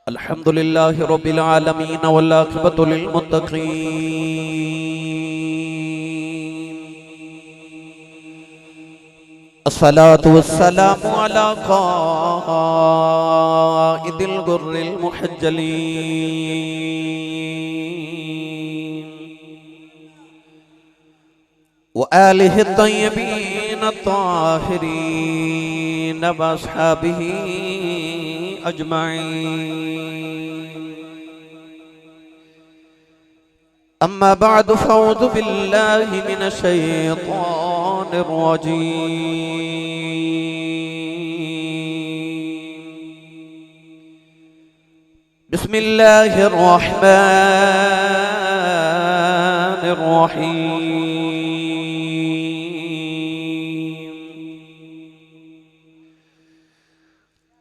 अल्हम्दुलिल्लाहि रब्बिल आलमीन वल आक़िबतु लिल मुत्तक़ीन अस्सलातु वस्सलामु अला क़ाइदिल गुर्रिल मुहज्जलीन व आलिहि तय्यबीन अत्ताहिरीन व अस्हाबिही अजमाईन। अम्मा बअद फ़अऊज़ु बिल्लाहि मिनश शैतानिर रजीम। बिस्मिल्लाहिर रहमानिर रहीम।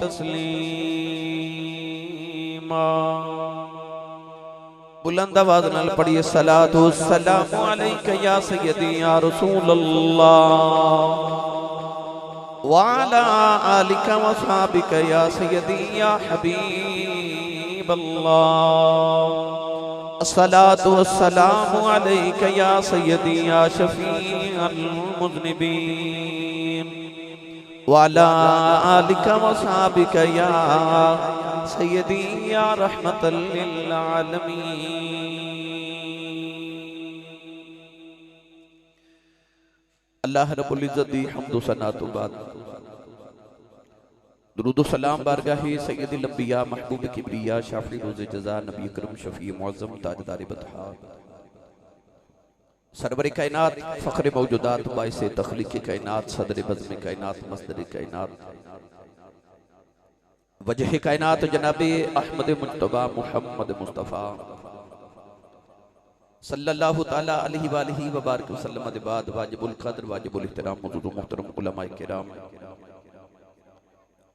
तस्लीमा। बुलंद आवाज नाल पढ़िए सलातु सलामु अलैका या सय्यदी या रसूल अल्लाह व अला आलिका व सहाबिका या सय्यदी या हबीब अल्लाह। अस्सलातु वस्सलामु अलैका या सय्यदी या शफीअल मुज़निबीन व अला आलिका व सहाबिका या सय्यदी या रहमतल लिल आलमीन। अल्लाह रब्बुल इज्जत दी हम्द व सना तो बाद दुरूद व सलाम बारगाहे सय्यदुल अंबिया महबूब किबरिया शाफी रोज़े जज़ा नबी अकरम शफी मुअज़्ज़म ताजदार बतहा सरवर कायनात फ़ख्र मौजूदात बाइस तख्लीक़ कायनात सदर बज़्म कायनात मस्दर कायनात वजह कायनात जनाबे अहमद मुज्तबा मुहम्मद मुस्तफ़ा सल्लल्लाहु ताला अलैहि वालिहि व बारिक वसल्लम के बाद वाजिबुल क़द्र वाजिबुल इहतराम मौजूद मुहतरम उलमाए किराम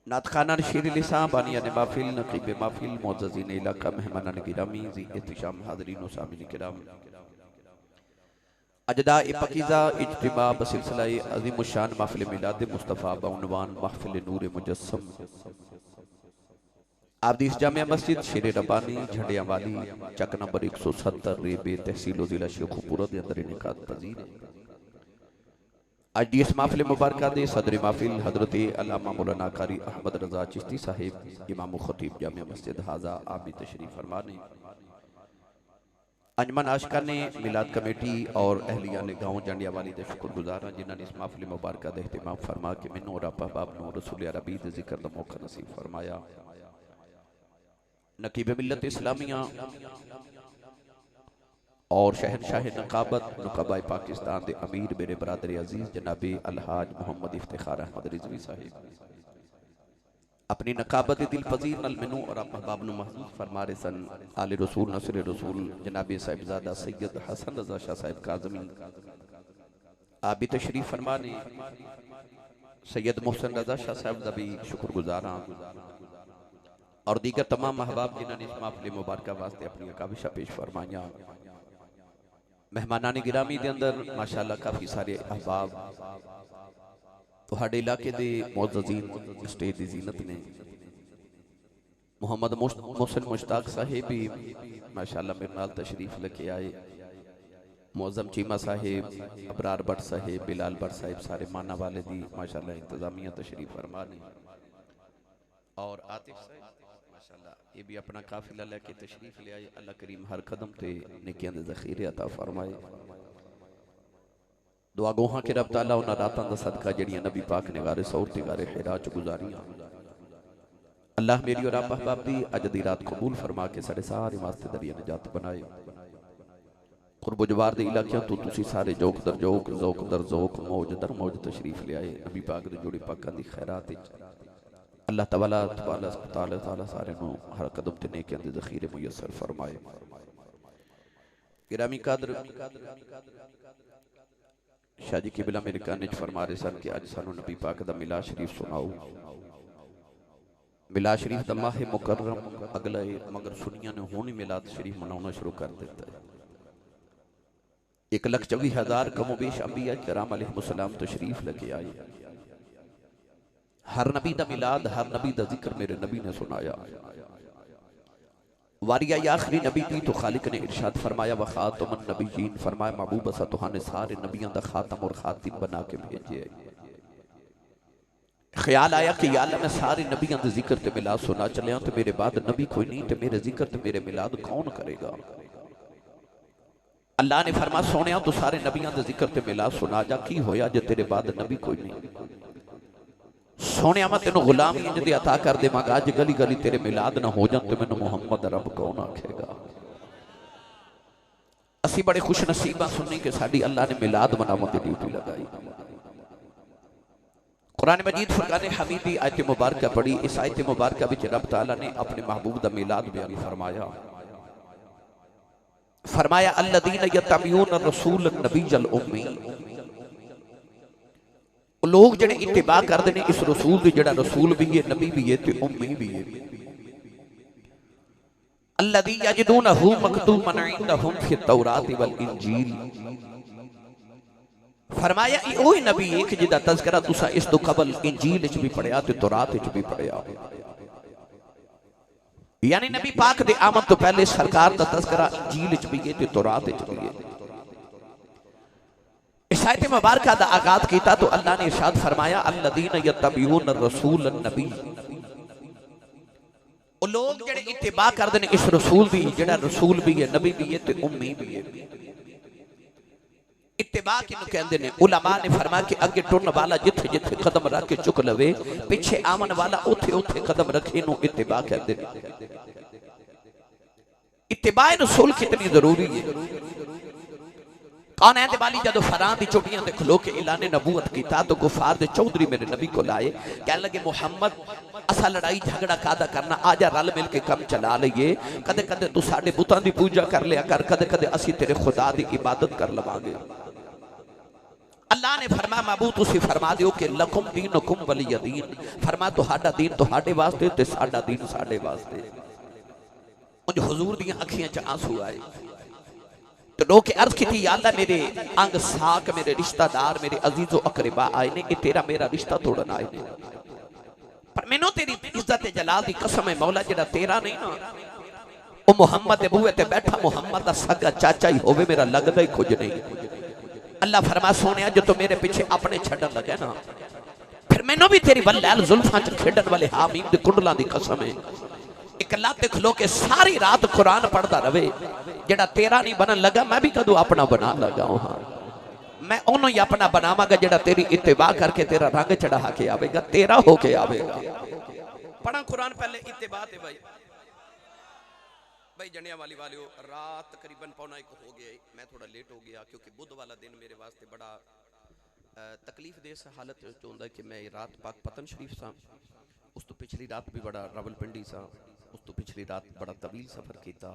नात खाना शीर लिसां बानियान महफिल नक़ीब महफिल मुअज़्ज़ज़ीन इलाका मेहमानान गिरामी ज़ी एहतिशाम हाज़रीन व सामिन किराम अजदा पकीज़ा इज्तिमा बसिलसिला अज़ीम शान महफिल मिलाद मुस्तफ़ा बउनवान महफिल नूर मुजस्सम आबदीस जामिया मस्जिद शेरे रबानी झंडिया वाली चक नंबर 170 रेबे तहसील ज़िला शेखुपुरा के अंदर इनेकाद पजीर है। आज दी इस महफिल मुबारक दे सदर महफिल हजरत अल्लामा मौलाना कारी अहमद रज़ा चिश्ती साहिब इमाम खतीब जामिया मस्जिद हाजा आबी तशरीफ फरमाने अंजमन आशिकान मिलाद कमेटी और अहलिया ने गाँव जंडिया वाली के शुक्रगुजार हाँ जिन्होंने इस महफिल मुबारक का एहतमाम फरमा के मैनू और अहबाब नूं रसूल अरबी के जिक्र का मौका नसीब फरमाया। नकीब मिल्लत इस्लामिया और शहनशाह नकाबत नुकाबाए पाकिस्तान के अमीर मेरे बरादर अजीज जनाबे अलहाज मोहम्मद इफ्तिखार अहमद रिजवी साहिब अपनी नकाबत दिल पजीर नल मैनू और अहबाब नूं महसूस फरमा रहे सन। आले रसूल नसर रसूल जनाबे साहिबजादा सैयद हसन रजा शाह साहिब काज़मी आबी तशरीफ फरमा ने सैयद मोहसन रजा शाह साहिब का भी शुक्रगुजार हाँ और दीगर तमाम अहबाब जिन्होंने इस महफिल मुबारक वास्ते अपनी काविशा पेश फरमाइया। मेहमानान गिरामी के अंदर माशाअल्लाह काफ़ी सारे अहबाब तुहाडे इलाके दे मुअज़्ज़ज़ीन स्टेज की जीनत ने मोहम्मद मोहसिन मुश्ताक साहिब भी माशाअल्लाह मेरे नाल तशरीफ लेके आए। मौज़म चीमा साहिब, अबरार भट्ट साहिब, बिलाल भट्ट साहिब सारे माना वाले दी माशाअल्लाह इंतजामिया तशरीफ फरमा ने। और आतिफ साहब माशाअल्लाह ये भी अपना काफिला लेके तशरीफ ले आए। अल्लाह करीम हर कदम ते नेकियां दे ज़ख़ीरे अता फरमाए। दुआ गोहां के रब तआला उन्हां रातां दा सदका जड़ियां नबी पाक ने गारे सौर ते गारे हिरा च गुजारियां। अल्लाह मेरी और आप अहबाब दी अज दी रात कबूल फरमा के साढ़े सारे वास्ते दरिया निजात बनाए। कुर्ब जवार दे इलाकियां तो तुसी सारे जोक दर जोक ज़ौक दर ज़ौक मौज दर मौज तशरीफ ले आए। नबी पाक दे जोड़े पाकां दी खैरात अल्लाह ताला सारे नूं हर कदम ते नेकियां दे ज़ख़ीरे मुयस्सर फरमाए। गिरामी कादर शाह जी किबला मेरे कान च फरमा रहे सन कि अज सानू नबी पाक दा मिलाद शरीफ सुनाओ। मिलाद शरीफ दा माह मुकर्रम अगला है, मगर सुनिया ने हुण ही मिलाद शरीफ मनाना शुरू कर दिता है। 1,24,000 कमोबेश अंबिया किराम अलैहिस्सलाम तशरीफ लेके आए। हर नबी दा मिलाद हर नबी दा जिक्र मेरे नबी ने सुनाया। वारिया आखिरी नबी थी तो खालिक ने इरशाद फरमाया व खातमुन नबीयीन, फरमाया महबूब सा तुहाने सारे नबियों दा खातम और खातिम बना के भेजे। ख्याल आया कि या अल्लाह मैं सारे नबियों दे जिक्र ते मिलाद सुना चलिया तो मेरे बाद नबी कोई नहीं तो मेरे जिक्र ते मेरे मिलाद कौन करेगा। अल्लाह ने फरमा सोने तू सारे नबियों दे जिक्र ते मिलाद सुना जा, की होया जे तेरे बाद नबी कोई नहीं। सोने मैं तेन गुलाम इंज दी अता कर देवांगा, अज गली गली तेरे मिलाद ना हो जान तो मैनू मुहम्मद रब कौन आखेगा। असी बड़े खुश नसीबा सुनी कि साडी अल्लाह ने मिलाद मनावन दी ड्यूटी लगाई। कुरान मजीद फुरकान हमीदी आयत मुबारक पढ़ी। इस आयत मुबारक विच रब तआला ने अपने महबूब दा मिलाद बयान फरमाया। फरमाया अल्लज़ीना यत्तबिऊन रसूल नबीयल उम्मी, लोग जिहड़े इत्तिबा करदे ने इस रसूल दी, जिहड़ा रसूल भी है नबी भी है ते उम्मी भी है। अल्लज़ी यजिदूनहु मकतूबन इंदहुम फि तौरात वल इंजील, फरमाया ओही नबी है कि जिहदा तज़किरा तुसा इस तो कबल इंजील विच भी पढ़िया ते तौरात विच भी पढ़िया। यानी नबी पाक दे आमद तो पहले सरकार दा तज़किरा इंजील विच भी है ते तौरात विच भी है। इस आयत मुबारक दा आगाज किया तो अल्लाह ने इरशाद फरमाया अल्लज़ीना यत्तबिऊन रसूल नबी, ओ लोग जेड़े इत्तिबा करदे ने इस रसूल दी, जेड़ा रसूल भी है नबी भी है ते उम्मी भी है। इत्तिबा किनु कहंदे ने? उलमा ने फरमाया कि अगे टुरन वाला जिथे जिथे कदम रख के चुक लवे, पीछे आवन वाला उथे उथे कदम रखे नु इत्तिबा कहंदे ने। इत्तिबा रसूल कितनी जरूरी है। कौन है दिवाली जदों फरां दी चुटियां ते खलो के ऐलान नबूवत कीता तो गुफार दे चौधरी मेरे नबी को लाए, कहने लगे मुहम्मद असा लड़ाई झगड़ा कादा करना, आजा रल मिल के कम चला लईए। कदे कदे तू साडे बुतां दी पूजा कर लिया कर, कदे कदे असी तेरे खुदा दी इबादत कर लवांगे। अल्लाह ने फरमाया महबूब तुसी फरमा दियो कि लकुम दीनुकुम वलिय दीन, फरमा तुहाडा दीन तुहाडे वास्ते ते साडा दीन साडे वास्ते। उंज हुजूर दी अखियां च आंसू आए तो लोग अर्ज की या अल्लाह मेरे अंग साक मेरे रिश्तेदार मेरे अजीजो अकरबा आए ने, ये तेरा मेरा रिश्ता तोड़न आए ने, पर मैनू तेरी इज्जत जलाल दी कसम है मौला जेड़ा तेरा नहीं ना वो मुहम्मद दे बूहे ते बैठा मुहम्मद दा सगा चाचा ही होवे, मेरा लगदा ही कुछ नहीं। अल्लाह फरमा सोने जो तो मेरे पीछे अपने छड़न लगे ना, फिर मैनू भी तेरी वल्लैल जुल्फां च खेडन वाले हामीम दे कुंडलां दी कसम है, एक लाते खलो के सारी रात कुरान पढ़ता रहे, जेड़ा तेरा नहीं बनन लगा मैं भी कदों अपना बना लगा। हाँ मैं ओनू ही अपना बनावांगा जेड़ा तेरी इत्तिबा करके तेरा रंग चढ़ा के आवेगा, तेरा होके आवेगा। पढ़ा कुरान पहले इत्तिबा ते भाई जनिया वाली वालियो रात तकरीबन 1:15 हो गया, मैं थोड़ा लेट हो गया क्योंकि बुध वाला दिन मेरे वास्ते बड़ा तकलीफ दे हालत होंदा कि मैं रात पाक पतन शरीफ सा, उस तो पिछली रात भी बड़ा रावलपिंडी सा, उस तो पिछली रात बड़ा तवील सफ़र किया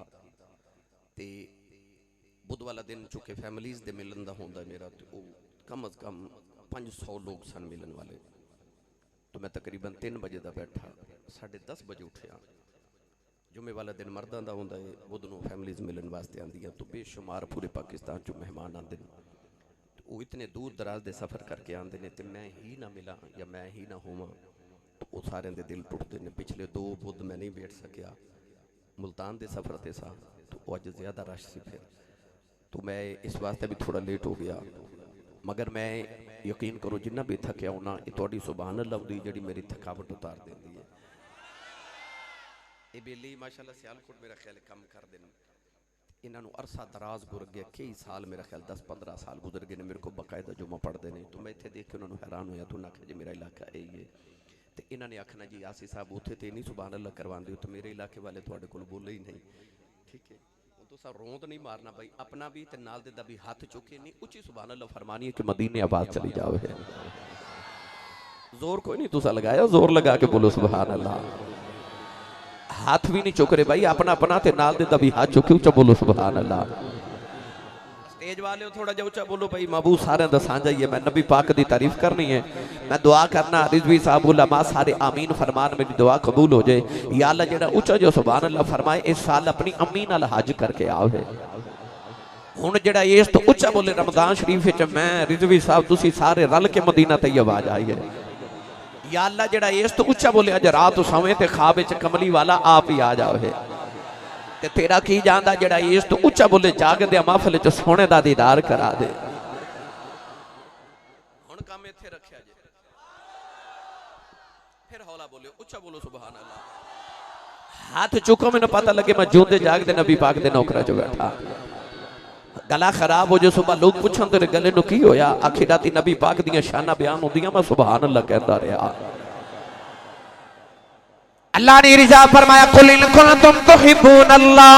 ते बुध वाला दिन चूँकि फैमिलीज़ दे मिलन दा होंदा मेरा तो वो कम अज़ कम 500 लोग सन मिलन वाले, तो मैं तकरीबन 3 बजे का बैठा 10:30 बजे उठिया। जुमे वाला दिन मर्दां दा होंदा है, बुध नूं फैमिलीज़ मिलन वास्ते आंदियां, तो बेशुमार पूरे पाकिस्तान चो मेहमान आते हैं, तो वो इतने दूर दराज दे सफ़र करके आते हैं तो मैं ही ना मिला या मैं ही ना होवां तो वो सारे दे दिल टुटते हैं। पिछले 2 बुध मैं नहीं बैठ सकिया, मुल्तान दे सफ़र ते सा तो अज ज़्यादा रश सी, फिर तो मैं इस वास्ते भी थोड़ा लेट हो गया। मगर मैं यकीन करो जिन्ना भी थकिया होना ये तुहाडी सुभान अल्लाह दी जिहड़ी मेरी थकावट उतार देंदी है। ये बेली माशाल्लाह सियालकोट मेरा ख्याल कम कर देन इन्होंने अरसा दराज गुजर गया कई साल मेरा ख्याल 10-15 साल गुजर गए ने मेरे को बकायदा जुमा पढ़ते हैं तो मैं इतने देख के उन्होंने हैरान होया तो उन्हें आखिया जी मेरा इलाका यही है तो इन्होंने आखना जी आसी साहब उत्थे तो नहीं सुभान अल्लाह करवाते तो मेरे इलाके वाले थोड़े को बोले ही नहीं ठीक है तो सा रोंद नहीं मारना भाई अपना भी ते नाल दे दा भी हाथ चुके नहीं उची सुभान अल्लाह फरमानी है कि मदीने आबाद चली जाओ जोर कोई नहीं तुसा लगाया जोर लगा के बोलो सुभान अल्लाह हाथ भी नहीं चुक रहे भाई अपना अपना ते नाल दे दा भी हाथ चुके उच्चा बोलो सुभान अल्लाह स्टेज वाले थोड़ा जा उच्चा बोलो भाई महबूब सारे दा सांझा ही है मैं नबी पाक दी तारीफ करनी है मैं दुआ करना रिजवी साहब उलमा सारे आमीन फरमान मेरी दुआ कबूल हो जाए या अल्लाह जेड़ा उच्चा जो सुभान अल्लाह फरमाए इस साल अपनी अम्मी नाल हज करके आवे हुण जेड़ा इस तो उच्चा बोले रमजान शरीफ विच मैं रिजवी साहब तुसी सारे रल के मदीना तैयबा जाइए या अल्लाह जेड़ा इस तो उच्चा बोले अज रात सवें ते ख्वाब विच कमली वाला आप ही आ जावे ते तेरा की जांदा जेड़ा इस तो उच्चा बोले जागदे महफिल च सोने दा दीदार करा दे हुण काम इत्थे रखिया जे फिर हौला बोलियो उच्चा बोलो सुभान अल्लाह हाथ चुको मैनूं पता लगे मैं जूंदे जागदे नबी पाक दे नौकरा च बैठा गला खराब हो जो सुबह लोग पूछन तेरे गले नु की होया आखिर राती नबी पाक दियां शाना बयान होंदियां मैं सुभान अल्लाह कहता रहा अल्लाह ने इरशा फरमाया कुल इन कुंतुम तुहिब्बून अल्लाह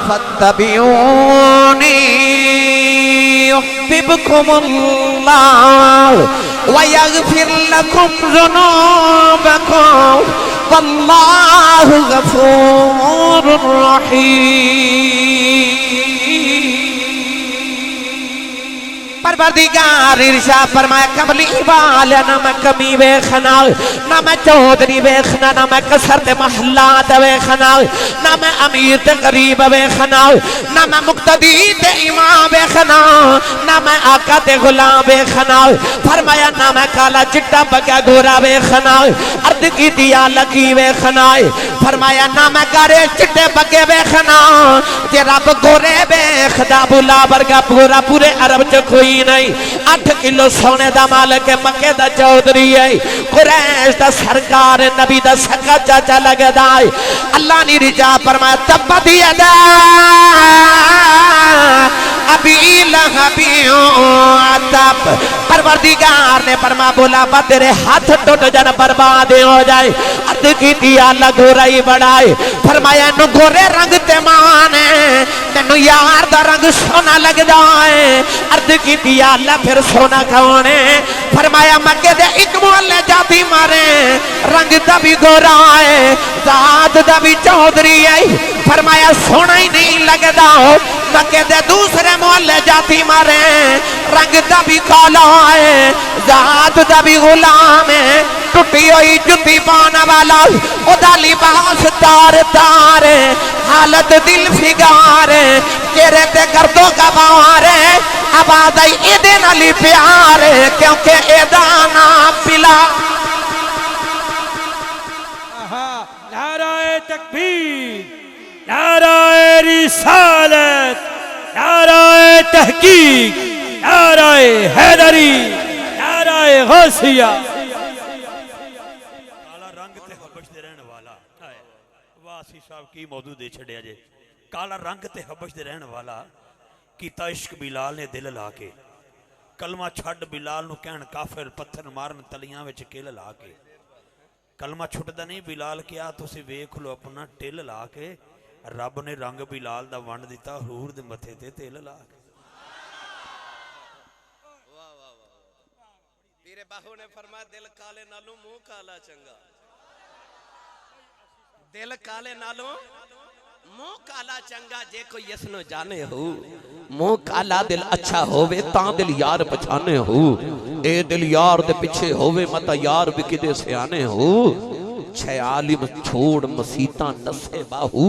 फत्तबिऊनी युहिब्बुकुमुल्लाह व यगफिर लकुम ज़ुनूबकुम वल्लाहु गफूरुर रहीम परवरदिगार इरशाद फरमाया कमली वाले ना मैं कमी वेखना ना मैं चौधरी वेखना ना मैं कसरत महल्लात वेखना ना मैं अमीर ते गरीब वेखना ना मैं मुक्तदी ते इमाम वेखना ना मैं आका ते गुलाम वेखना फरमाया ना मैं काला चिट्टा बग्या गोरा वेखना अर्द की दिया लगी वेखना फरमाया ना मैं गारे चिट्टे बगे वेखना जे रब गोरे वेखदा बुला वर्गा पूरा पूरे अरब च कोई नहीं 8 किलो सोने दा मालिक मक्के दा चौधरी है कुरैश दा सरकार नबी दा सगा चाचा लगदा है अल्लाह ने रिजा फरमाया तब्बत यदा अबी लहबियो तब परवरदिगार ने फरमा बोला बा तेरे हाथ टूट जान बर्बाद हो जाए अर्द की दिया गोरा ही बढ़ाए फरमाया नु गोरे रंग ते मान तेनू यार दा रंग सोना लग जाए अर्द की दिया फिर सोना कौन है फरमाया मक्के दे एक मोहल्ले जाती मारे रंग दा भी गोरा है जात दा भी चौधरी है फरमाया सोना ही नहीं लगदा मक्के दे दूसरे मोहल्ले जाती मारे रंग दा भी काला है जात दा भी गुलाम है टुटी हुई जुती पाने वाला ओदा लिबास तार तार हालत दिल फिगार चेहरे ते गर्दो गवार आबाद एदे नाल प्यार क्योंकि एदा ना पिला नाराए तकबीर नाराए रिसालत नाराए तहकीक नाराए हैदरी नाराए गौसिया काला रंग ते हबश दे रहने वाला वासी साहब की मौजूद दे छड़िया जे काला रंग ते हबश दे रहने वाला कीता इश्क बिलाल ने दिल ला के कलमा छड़ बिलाल नु कहन काफिर पत्थर मारन तलियां विच किल ला के कलमा छुटदा नहीं बिलाल क्या तुसी वेख लो अपना टिल ला के रब ने रंग बिलाल दा वंड दिता हूर दे मथे ते तिल ला के वाह वाह वाह पीरे बाहू ने फरमाया दिल काले नालों मुंह काला चंगा दिल काले नालों मुंह काला चंगा जे कोई यसनो जाने हो मुंह काला दिल अच्छा होवे ता दिल यार पछाने हो ए दिल यार दे पीछे होवे मता यार भी किदे सियाने हो छे आलिम छोड़ मसीता नसे बाहू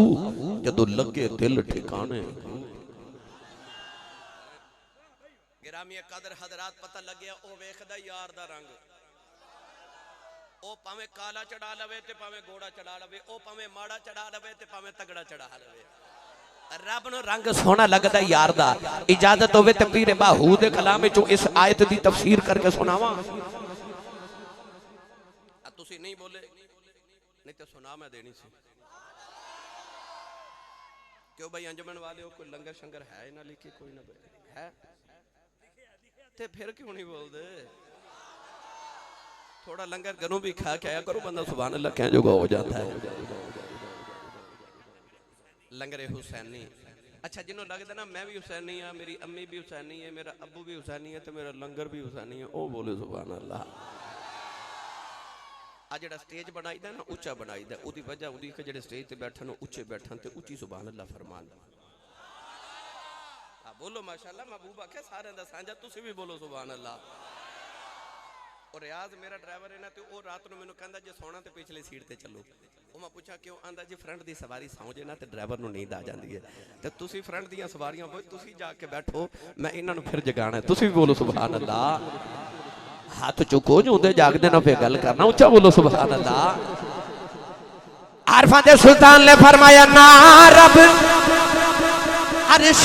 जदों लगे दिल ठिकाने गिरामी कदर हजरात पता लगे ओ वेखदा यार दा रंग ओ पावे काला चढ़ा लवे ते पावे घोड़ा चढ़ा लवे ओ पावे माड़ा चढ़ा लवे ते पावे तगड़ा चढ़ा लवे रब नु रंग सोना लगदा यार दा इजाजत होवे ते पीरे बाहू दे कलाम विचों इस आयत दी तफसीर करके सुनावा तुसी नहीं बोले, नहीं तो सुना मैं देनी सी। क्यों भाई अंजमन वाले हो, कोई लंगर शंगर है ना लिखी, कोई ना है ते फिर क्यों नहीं बोलते? थोड़ा लंगर घरों भी खा के आया करो, बंदा सुभान अल्लाह कह जोगा हो जाता है। लंगर हुसैनी, अच्छा जिन्हों लगता ना मैं भी हुसैनी हाँ, मेरी अम्मी भी हुसैनी है, मेरा अब्बू भी हुसैनी है, तो मेरा लंगर भी हुसैनी है, ओ बोले सुभान अल्लाह। आ जो स्टेज बनाई दा ना उच्चा बनाई दा, उसकी वजह उदी कि जेडे स्टेज ते बैठन उच्चे बैठन ते उच्ची सुभान अल्लाह फरमान। बोलो माशाअल्लाह, महबूब आखे सारे दा सांझा, तुसी भी बोलो सुभान अल्लाह। और रियाज मेरा ड्राइवर है ना, तो वो रात को मैंने कहता जे सोना तो पिछली सीट ते चलो। वो मैं पूछा क्यों? आंदा जी फ्रंट दी सवारी सौ जे ना तो ड्राइवर को नींद आ जाती है, तो तुसी फ्रंट दी सवारियां हो, तुसी जाके बैठो, मैं इन्हों फिर जगाना है। तुसी भी बोलो सुभान अल्लाह। हाथ चुको जो उदे जागदे ना फिर गल करना, उच्चा बोलो सुभान अल्लाह। आरफा दे सुल्तान ने फरमाया ना रब अरश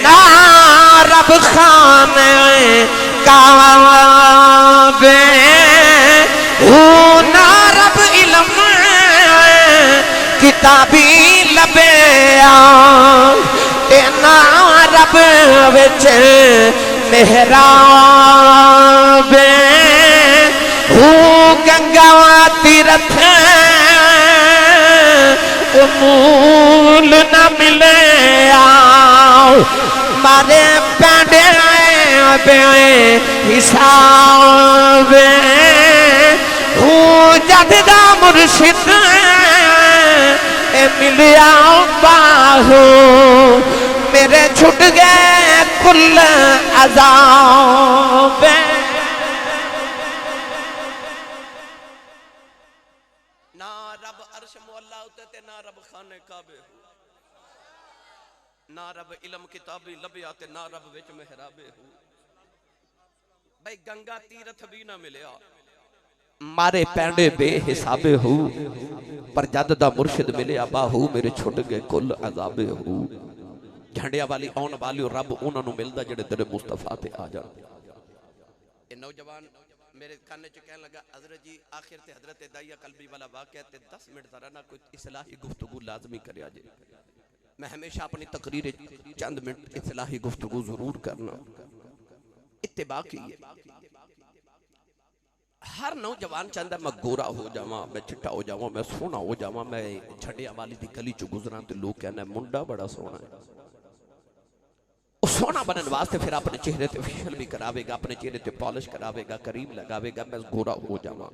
ना रब खाने काबे ना रब इल्म किताबी लबे ना रब विच मेहराब गंगा तीरथ मूल न मिले मारे पैंडे हिसाब जद दा मुर्शिद मिलिया बाहू मेरे छुट गए कुल अज़ाब। ना रब अर्श मुअल्ला उते ते ना रब खाने काबे हो, ना रब इल्म किताबी लबिया ते ना रब विच मेहराबे हो। भाई गंगा तीरथ भी ना मिलिया, मारे पैंडे बेहिसाबे हो, पर जद दा मुर्शिद मिलिया बाहू मेरे छुट गए कुल अज़ाबे हो। झंडिया वाली आने वाली रब उन्होंने मिलता जेडे तेरे मुस्तफा ते आ जाते। ये नौजवान मेरे कान च कहने लगा हजरत जी आखिर ते हजरत दाइया कल्बी वाला वाक़या ते 10 मिनट जरा ना कोई इस्लाही गुफ्तगू लाजमी करया जे। मैं हमेशा अपनी तकरीर चंद मिनट इस्लाही गुफ्तगू जरूर करना। इत्तिबा की है, हर नौजवान चाहता मैं गोरा हो जावा, मैं चिट्टा हो जावा, मैं सोहना हो जावा, मैं छड़िया वाली दी गली च गुजरा तो लोग कहना मुंडा बड़ा सोहना है। सोहना बनने वास्ते फिर अपने चेहरे ते फेशियल भी करावेगा, अपने चेहरे ते पॉलिश करावेगा, क्रीम लगावेगा, मैं गोरा हो जावा।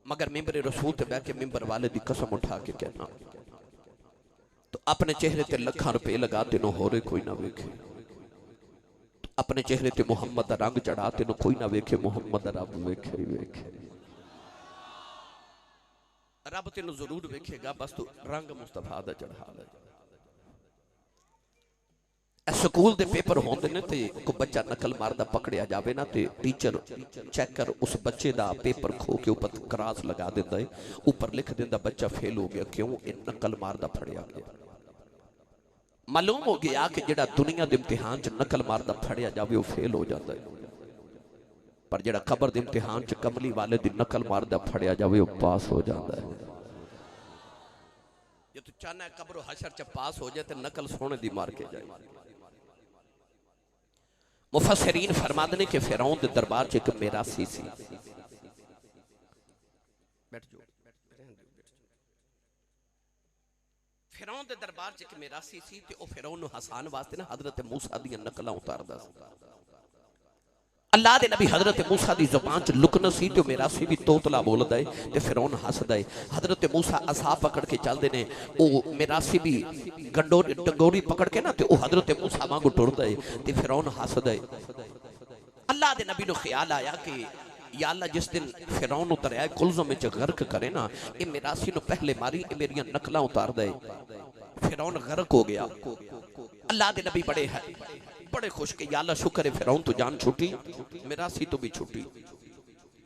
मगर मिंबर रसूल ते बैठ के मिंबर वाले दी कसम उठा के कहना तो अपने चेहरे ते लाखां रुपए लगा तेनों होरे कोई ना वेखे, अपने चेहरे ते मुहम्मद दा रंग चढ़ा तेनों कोई ना वेखे, मुहम्मद दा रब वेखे ही वेखे। रब तेनों जरूर वेखेगा, बस तू रंग मुस्तफा दा चढ़ा ले। स्कूल दे पेपर होंदे ने ते कोई बच्चा नकल मारदा पकड़िया जावे ना ते टीचर चेकर उस बच्चे दा पेपर खो के ऊपर क्रॉस लगा देंदा है, ऊपर लिख देंदा बच्चा फेल हो गया। क्यों? इन नकल मारदा फड़िया गया। मालूम हो गया कि जेड़ा दुनिया दे इम्तिहान च नकल मारदा फड़िया जावे वो फेल हो जाता है, पर जेड़ा कब्र दे इम्तिहान च कमली वाले दी नकल मारदा फड़िया जावे वो पास हो जाता है। जे तू चाहना है कब्र हशर च पास हो जाए तो नकल सोने दी मार के जाए। मुफस्सिरीन फरमाते ने कि फिरौन दे दरबार च एक मिरासी सी। बैठ जाओ। फिरौन दे दरबार च एक मिरासी सी ते ओ फिरौन नूं हसान वास्ते ना हजरत मूसा दी नकलां उतारदा सी। अल्लाह दे नबी हजरत मूसा दी जुबान च लुकन सी ते मिरासी भी तोतला बोलदा है ते फिरौन हसदा है। हजरत मूसा असा पकड़ के चलदे ने, ओ मिरासी भी डंगोरी पकड़ के ना ते ओ हजरत मूसा वांगू टुरदा है ते फिरौन हसदा है। अल्लाह दे नबी नूं ख्याल आया कि या अल्लाह जिस दिन फिरौन उतरिया कुल्ज़म विच गर्क करे ना, ये मिरासी नूं पहले मारी, ये मेरियां नकलां उतारदा है। फिरौन गर्क हो गया। अल्लाह दे नबी बड़े खुश के या अल्लाह शुक्र है फिरौन तो जान छुटी, मिरासी तो भी छुटी।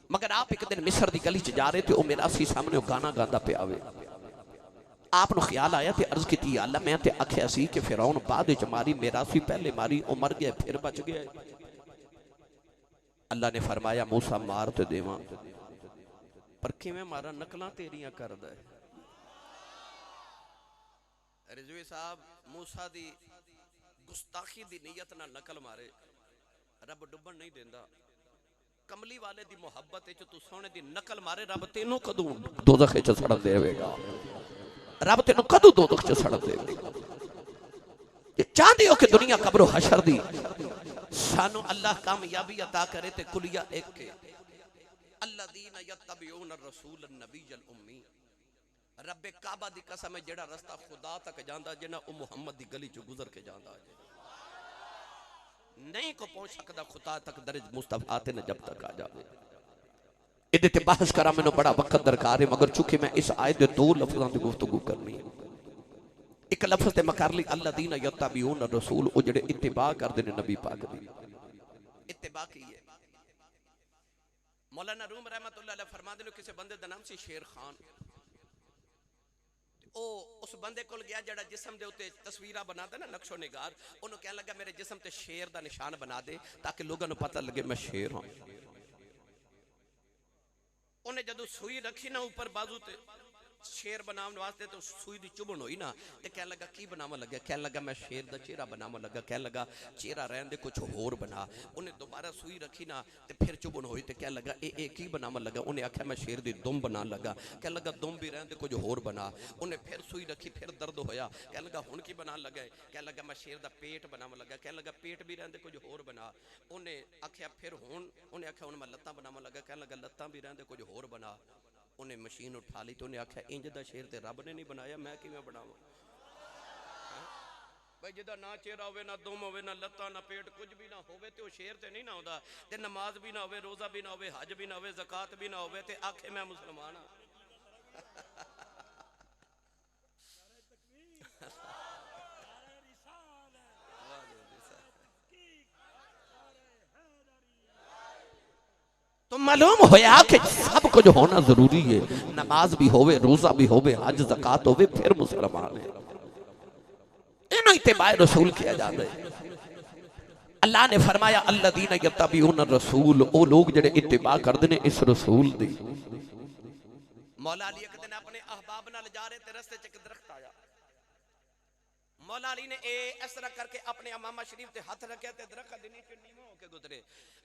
मगर आप एक दिन मिस्र दी गली च जा रहे थे, ओ मिरासी सामने गाना गांदा पे आवे। आप ख्याल आया तो अर्ज की अल्लाह मैं तो आख्या सी कि फिरौन बाद विच मारी मेरासी पहले मारी वो मर गया फिर बच गया। अल्लाह ने फरमाया मूसा मार तो देवा पर किवें मारा नकलां तेरियां करदा है। रिजवी साहब मूसा दी गुस्ताखी दी नीयत ना नकल मारे रब डुबन नहीं देंदा। कमली वाले दी मोहब्बत विच तू सोने दी नकल मारे रब तेनू कदों दोज़ख विच सड़न देवेगा। रब तेनू कदों दोज़ख च सड़न देवेगा। जे चाहदे हो कि दुनिया कब्रो हशर दी सानू अल्लाह कामयाबी अता करे ते कुलिया एक के अल्लज़ीना यत्तबिऊन रसूल नबीयल उम्मी। रब्बे काबा दी कसम है जेड़ा रास्ता खुदा तक जांदा जिना ओ मुहम्मद दी गली चो गुजर के जांदा नहीं को पहुंच सकदा खुदा तक दर्ज मुस्तफा ते न जब तक आ जावे। इदे ते बहस करा मैनू बड़ा वक्त दरकार है मगर चूंकि मैं इस आयत दे दो लफ्जां दी गुफ्तगू करनी है। एक लफ्ज ते मैं कर ली अल्लज़ीना यत्तबिऊन रसूल ओ जेड़े इत्तिबा करदे ने नबी पाक दी। इत्तिबा की है मौलाना रूम रहमतुल्लाह अलैह फरमाते ने किसी बंदे दा नाम सी शेर खान। ओ उस बंदे कोल गया जड़ा जिस्म दे उत्ते तस्वीरां बनाता ना नक्शो निगार ओनू कहन लगा मेरे जिस्म ते शेर दा निशान बना दे ताकि लोगों को पता लगे मैं शेर हां। उन्हें जदों सुई रखी ना ऊपर बाजू ते शेर बनाने वास्ते तो सुई दी चुभन हुई ना ते कहन लगा की बनावा लगा कहन लगा मैं शेर दा चेहरा बनावा लगा कहन लगा चेहरा रहन दे कुछ होर बना। उन्हें दोबारा सुई रखी ना ते फिर चुभन हुई ते कहन लगा ए की बनावा लगा। उन्हें आख्या मैं शेर दी दुम बनान लगा कहन लगा दुम भी रहन दे कुछ होर बना। उन्हें फिर सुई रखी फिर दर्द होया कहन लगा हुण की बनान लगा कहन लगा मैं शेर दा पेट बनावा लगा कहन लगा पेट भी रहन दे कुछ होर बना। उन्हें आख्या फिर हुण उन्हें आख्या हुण मैं लत्तां बनावा लगा कहन लगा लत्तां भी रहन दे कुछ होर बना। उन्हें मशीन उठा ली तो उन्हें आख्या इंज दा शेर ते रब ने नहीं बनाया मैं किवें बनावां। भाई जिदा ना चेहरा होवे ना दुम होवे ना लत्ता ना पेट कुछ भी ना होवे ते ओ शेर ते नहीं ना होंदा ते नमाज भी ना होवे रोजा भी ना होवे हज भी ना होवे ज़कात भी ना होवे ते आखे मैं मुसलमान हां। तो मालूम होया कि सब कुछ होना जरूरी है। नमाज भी होवे रोजा भी होवे हज ज़कात होवे फिर मुसलमान है। इन्हों इत्तिबाए रसूल किया जाता है। अल्लाह ने फरमाया अल्लज़ीना यत्तबिऊन रसूल ओ लोग जेड़े इत्तिबा करदे ने इस रसूल दी। मौला अली एक दिन अपने अहबाब नाल जा रहे थे रस्ते च एक दरख्त आया। मौला अली ने इस तरह करके अपने अमामा शरीफ ते हाथ रखे ते दरख्त दे नीचे नीवा होके गुजरे।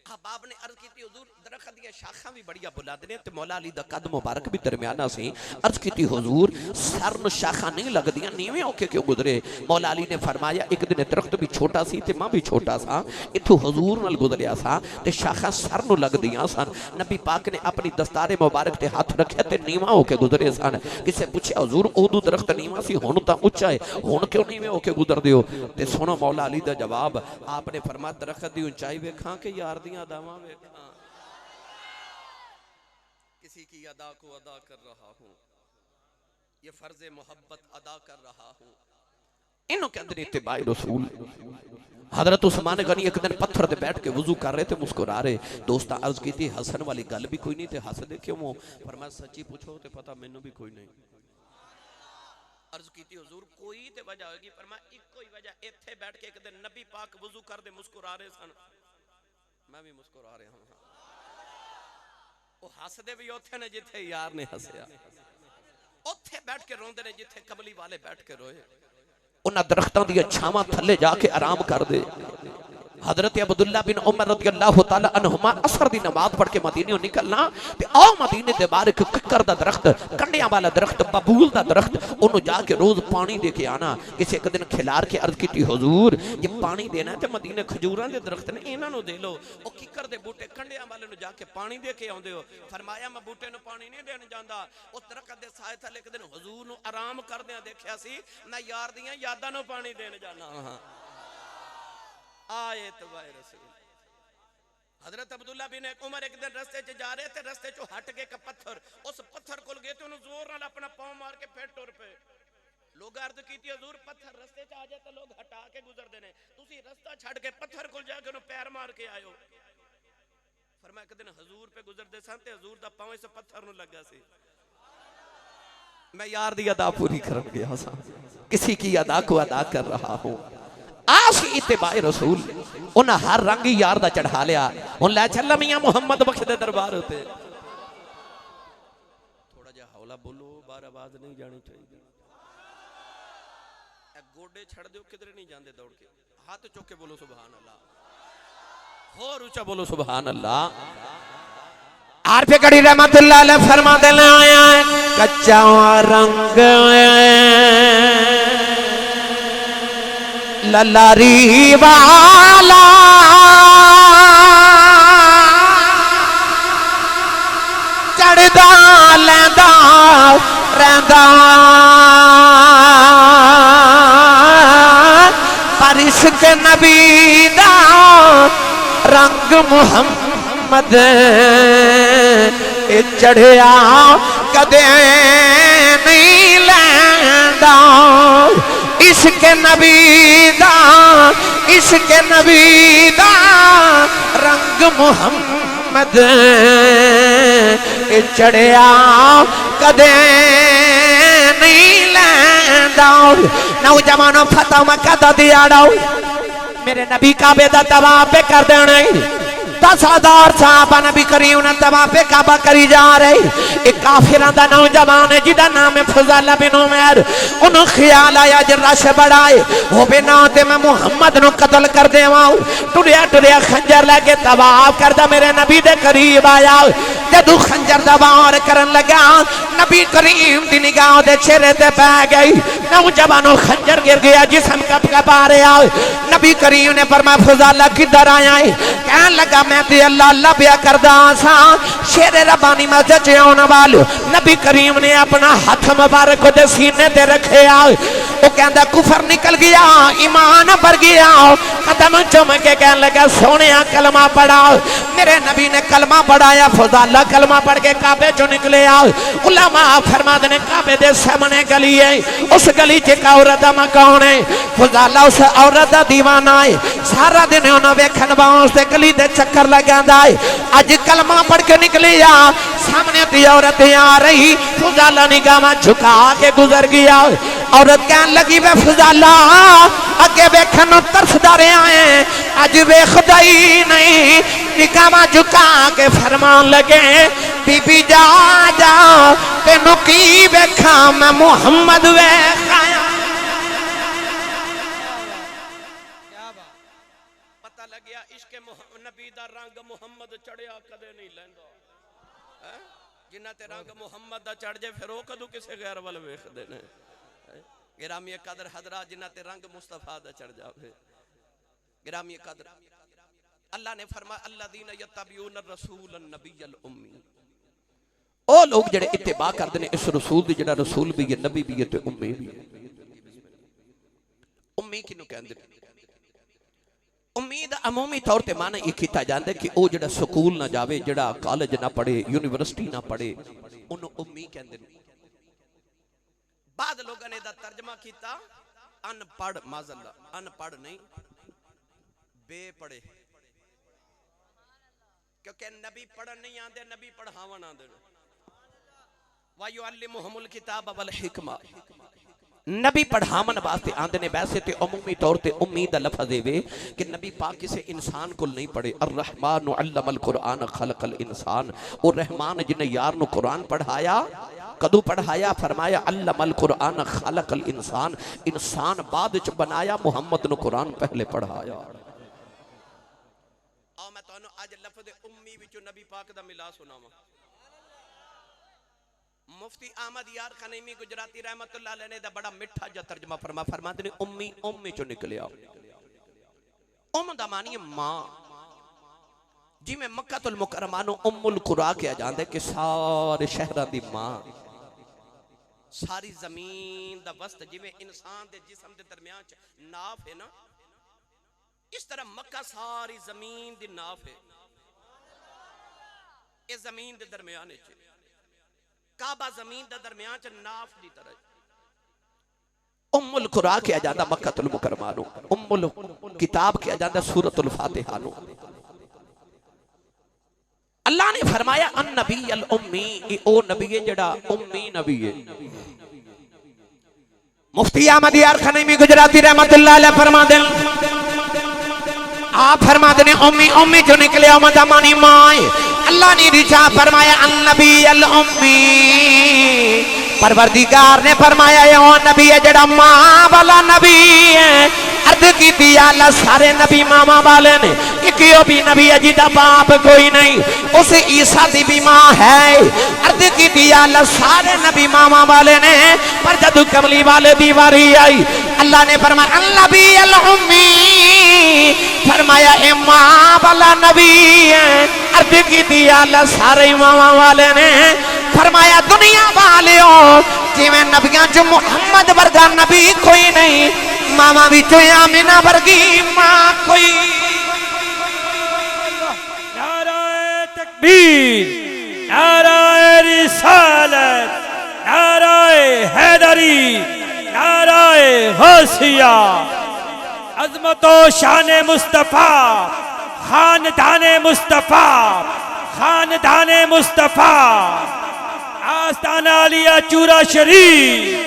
अहबाब ने अर्ज की हुजूर दरख्त दी शाखां भी बढ़िया बुलंद ने ते मौला अली दा कद मुबारक भी दरमियाना सी। अर्ज की हुजूर सर नु शाखां नहीं लगदियां नीवे होके क्यों गुजरे। मौला अली ने फरमाया एक दिन दरख्त भी छोटा सी ते मैं भी छोटा सा इथों हुजूर नाल गुजरिया सा ते शाखां सर नु लगदियां सन। नबी पाक ने अपनी दस्तारे मुबारक ते हाथ रखे ते नीवा होके गुजरे सन। किसे पूछया हुजूर उदू दरख्त नीवा सी हुण तां उच्चा है हुण क्यों नीवे होके गुजरदे हो। ते सुनो मौला अली दा जवाब आपने फरमाया दरख्त दी ऊंचाई वेखां के यार दी अदावां वेखां। किसी की अदा को अदा कर रहा हूं ये फर्ज मोहब्बत अदा कर रहा हूं। इन्हों के अंदर इत्तिबाए रसूल। हजरत उस्मान गनी एक दिन पत्थर पे बैठ के वुजू कर रहे थे मुस्कुरा रहे। दोस्त अर्ज की थी हसन वाली गल भी कोई नहीं थे हस दे क्यों। फरमाया सच्ची पूछो तो पता मैनू भी कोई नहीं। अर्ज की हुजूर कोई ते वजह होगी पर मैं इको ही वजह इत्थे बैठ के एक दिन नबी पाक वुजू करदे मुस्कुरा रहे सन मैं भी मुस्कुरा रहा हूं। ओ हसदे भी ओथे ने जिथे यार ने हसया ओथे बैठ के रोंदे ने जिथे कमली वाले बैठ के रोए। उन्हां दरख्तां दी छावां थल्ले जाके आराम कर दे। हजरत अब्दुल्ला बिन उमर रज़ियल्लाहु तआला अन्हुमा असर दी नमाज पढ़ के मदीने निकलना ते आओ मदीने दे बाहर एक किकर दा दरख्त कंडियां वाला दरख्त बबूल दा दरख्त ओनू जाके रोज पानी दे के आना। किसी एक दिन खिलार के अर्ज की हुजूर ये पानी देना है ते मदीने खजूरां दे दरख्त ने इन्हां नू दे लो। ओ किकर दे बूटे कंडियां वाले नू जाके पानी दे के आउंदे हो। फरमाया मैं बूटे नू पानी नहीं देन जांदा। उस दरख्त दे साए थले एक दिन हुजूर नू आराम करदियां देखया सी मैं यार दियां यादां नू पानी देन जाना हां। आयत बाय रसूल। हजरत अब्दुल्ला बिन उमर एक दिन रस्ते च जा रहे थे रस्ते चो हट के एक पत्थर उस पत्थर कोल गए तो उन्हें जोर नाल अपना पांव मार के फिर टुर पे। लोग अर्ज की हुजूर पत्थर रस्ते च आ जाए तो लोग हटा के गुजरदे ने तुसी रास्ता छड़ के पत्थर कोल जाके उन्हें पैर मार के आयो। फरमाया एक दिन हुजूर पे गुजरदे सन ते हुजूर दा पांव इस पत्थर नु लगा सी। मैं यार दी अदा पूरी कर गया सा, किसी की अदा को अदा कर रहा हूं। आस इत्तिबाए रसूल उन्हें हर रंग ही यार दा चढ़ा लिया। हुन लै चल मियां मुहम्मद बख्श दे दरबार होते। थोड़ा जा हौला बोलो, बार आवाज नहीं जानी चाहिए। गोडे छड़ दो, किधर नहीं जाते दौड़ के, हाथ चुक के बोलो सुभान अल्लाह, होर ऊंचा बोलो सुभान अल्लाह। आरफे गढ़ी रहमतुल्लाह अलैह फरमाते हैं आया है कच्चा रंग ललारी वाला चढ़दा लैंदा रहंदा पर इश्क नबी दा रंग मुहम्मद चढ़िया कदे नहीं लैंदा। इश्क नबी दा, इश्क नबी दा रंग मुहम्मद चढ़िया कदे नहीं लैंदा। नौजवानों फतह मक्का दा दियाड़ा मेरे नबी काबे दा तवाफ कर देने। 10,000 साहबा नबी करीम ने तवाफे काबा करी जा रहे। एक काफिरां दा नौजवान है जिदा नाम है फज़ल बिन उमर। उन्होंने ख्याल आया जे रश बढ़ाए हो बिना ते मैं मुहम्मद नु कत्ल कर देवां। टुरिया टुरिया खंजर लेके तवाफ करदा मेरे नबी दे करीब आया। जदू खंजर दा वार करन लगा नबी करीम दी निगाह दे चेहरे ते पै गई। नौजवानों खंजर गिर गया, जिस्म कप कपा रहा। नबी करीम ने फरमाया फज़ल किधर आया है? कहन लगा मैं ते अल्लाह अल्लाह बिया करदा सा। शेरे रब्बानी मस्जिद च आने वाले नबी करीम ने अपना हाथ मुबारक दे सीने ते रखिया। वो कहंदा कुफर निकल गया, ईमान भर गया। कदम चुम के कहन लगा सोनिया कलमा पढ़ा। मेरे नबी ने कलमा पढ़ाया। फज़ल कलमा पढ़ के काबे चो निकले आ। उलमा फरमाते ने काबे दे सामने गली है, उस गली च एक औरत दा मकान है। फज़ल उस औरत दा दीवाना है। सारा दिन उन्हें वेखन वास्ते गली दे चक्कर लगांदा है। अज कलमा पढ़ के निकली आ, सामने दी औरत आ रही। फज़ल निगाह झुका के गुजर गया। औरत कहन लगी वे फज़ल अगे वेखन तरसदा रहा है, अज वेखदा ही नहीं। निगाह झुका के फरमान लगे बीबी जा जा तेनू की वेखा मैं मुहम्मद वेखाया। पता लग गया इश्क नबी दा रंग मुहम्मद चढ़िया कदे नहीं लैंदा। जिन्ना ते रंग मुहम्मद दा चढ़ जाए फिर वो कदू किसी गैर वाल वेखदे ने। गिरामी कदर हजरा जिन्ना ते रंग मुस्तफा दा चढ़ जावे। गिरामी कदर अल्लाह ने फरमाया अल्लज़ीना यत्तबिऊन रसूल नबियल उम्मी। ओ लोग जेड़े इत्तिबा करदे ने इस रसूल दी, जेड़ा रसूल भी है नबी भी है ते उम्मी भी है। उम्मी किनु कहंदे ने? उम्मीद अमूमी तौर पर माना यह किया जाता है कि वह जो स्कूल ना जाए, जड़ा कॉलेज ना पढ़े, यूनिवर्सिटी ना पढ़े, उन्होंने उम्मी कहते हैं। बाद लोगों ने तर्जमा किया अनपढ़। माज़अल्लाह अनपढ़ नहीं, बेपढ़े। क्योंकि नबी पढ़न नहीं आते, नबी पढ़ावन आते। वयुअल्लिमुहुमुल किताब वल हिकमा। नबी पढ़ावन वास्ते आंदे ने। वैसे तो अमूमी तौर पर उम्मीद का लफज है कि नबी पाक किसी इंसान को नहीं पढ़े। अर्रहमान अल्लमल कुरान खलकल इंसान। और रहमान जिन्हें यार नु कुरान पढ़ाया, कदू पढ़ाया? फरमाया अल्लमल कुरान खलकल इंसान। इंसान बाद च बनाया, मुहम्मद नु कुरान पहले पढ़ाया। आओ मैं तुहानू अज लफज उम्मी विचों नबी पाक दा मिला सुनावा। मुफ्ती अहमद यार खनैमी गुजराती रहमतुल्लाह अलैह ने दा बड़ा मिठा जा तर्जमा फरमाते ने उम्मी उम्मी चो निकलिया। उम दा मानी मां। जिवें मक्कातुल मुकर्रमा नू उम्मुल कुरा कहा जांदा है कि सारे शहरां दी मां, सारी जमीन दा वस्त। जिवें इंसान दे जिस्म दे दरमियान च नाफ है ना, इस तरह मक्का सारी जमीन दी नाफ है। इस जमीन दे दरमियान च काबा जमीन दा दरमियान च नाफ दी तरह। उम्मुल कुरा कहा जाता मक्कातुल मुकर्रमा नू। उम्मुल किताब कहा जाता सूरतुल फातिहा नू। अल्लाह ने फरमाया अन नबी अल उम्मी, ये ओ नबी है जड़ा उम्मी नबी है। मुफ्ती अहमद यार खनैमी गुजराती रहमतुल्लाह अलैह फरमा दे, आप फरमा दे उम्मी, उम्मी जो निकले उम्मत मानी मां। अल्लाह ने रिचा फरमाया अन नबी अल उम्मी, परवरदिगार ने फरमाया ओ नबी है जड़ा मां वाला नबी है। अर्ज की थी अल्लाह सारे नबी मामा वाले ने, एक भी नबी है जिदा बाप कोई नहीं, उस ईसा दी भी मां है। अर्ज की थी अल्लाह सारे नबी मामा वाले ने, पर जब कमली वाले दी वारी आई अल्लाह ने फरमाया अन नबी अल उम्मी, फरमाया ए मां वाला नबी है। अर्ज की थी अल्लाह सारे मामा वाले ने, फरमाया दुनिया वालियों जिवें नबियां च मुहम्मद वर्गा नबी कोई नहीं, मामा विचों आमिना वर्गी मां कोई। नाराए तकबीर, नाराए रिसालत, नाराए हैदरी, नाराए गौसिया। अजमतो शान मुस्तफा, खानदाने मुस्तफा, खानदाने मुस्तफा, आस्ताना आलिया चूरा शरीफ।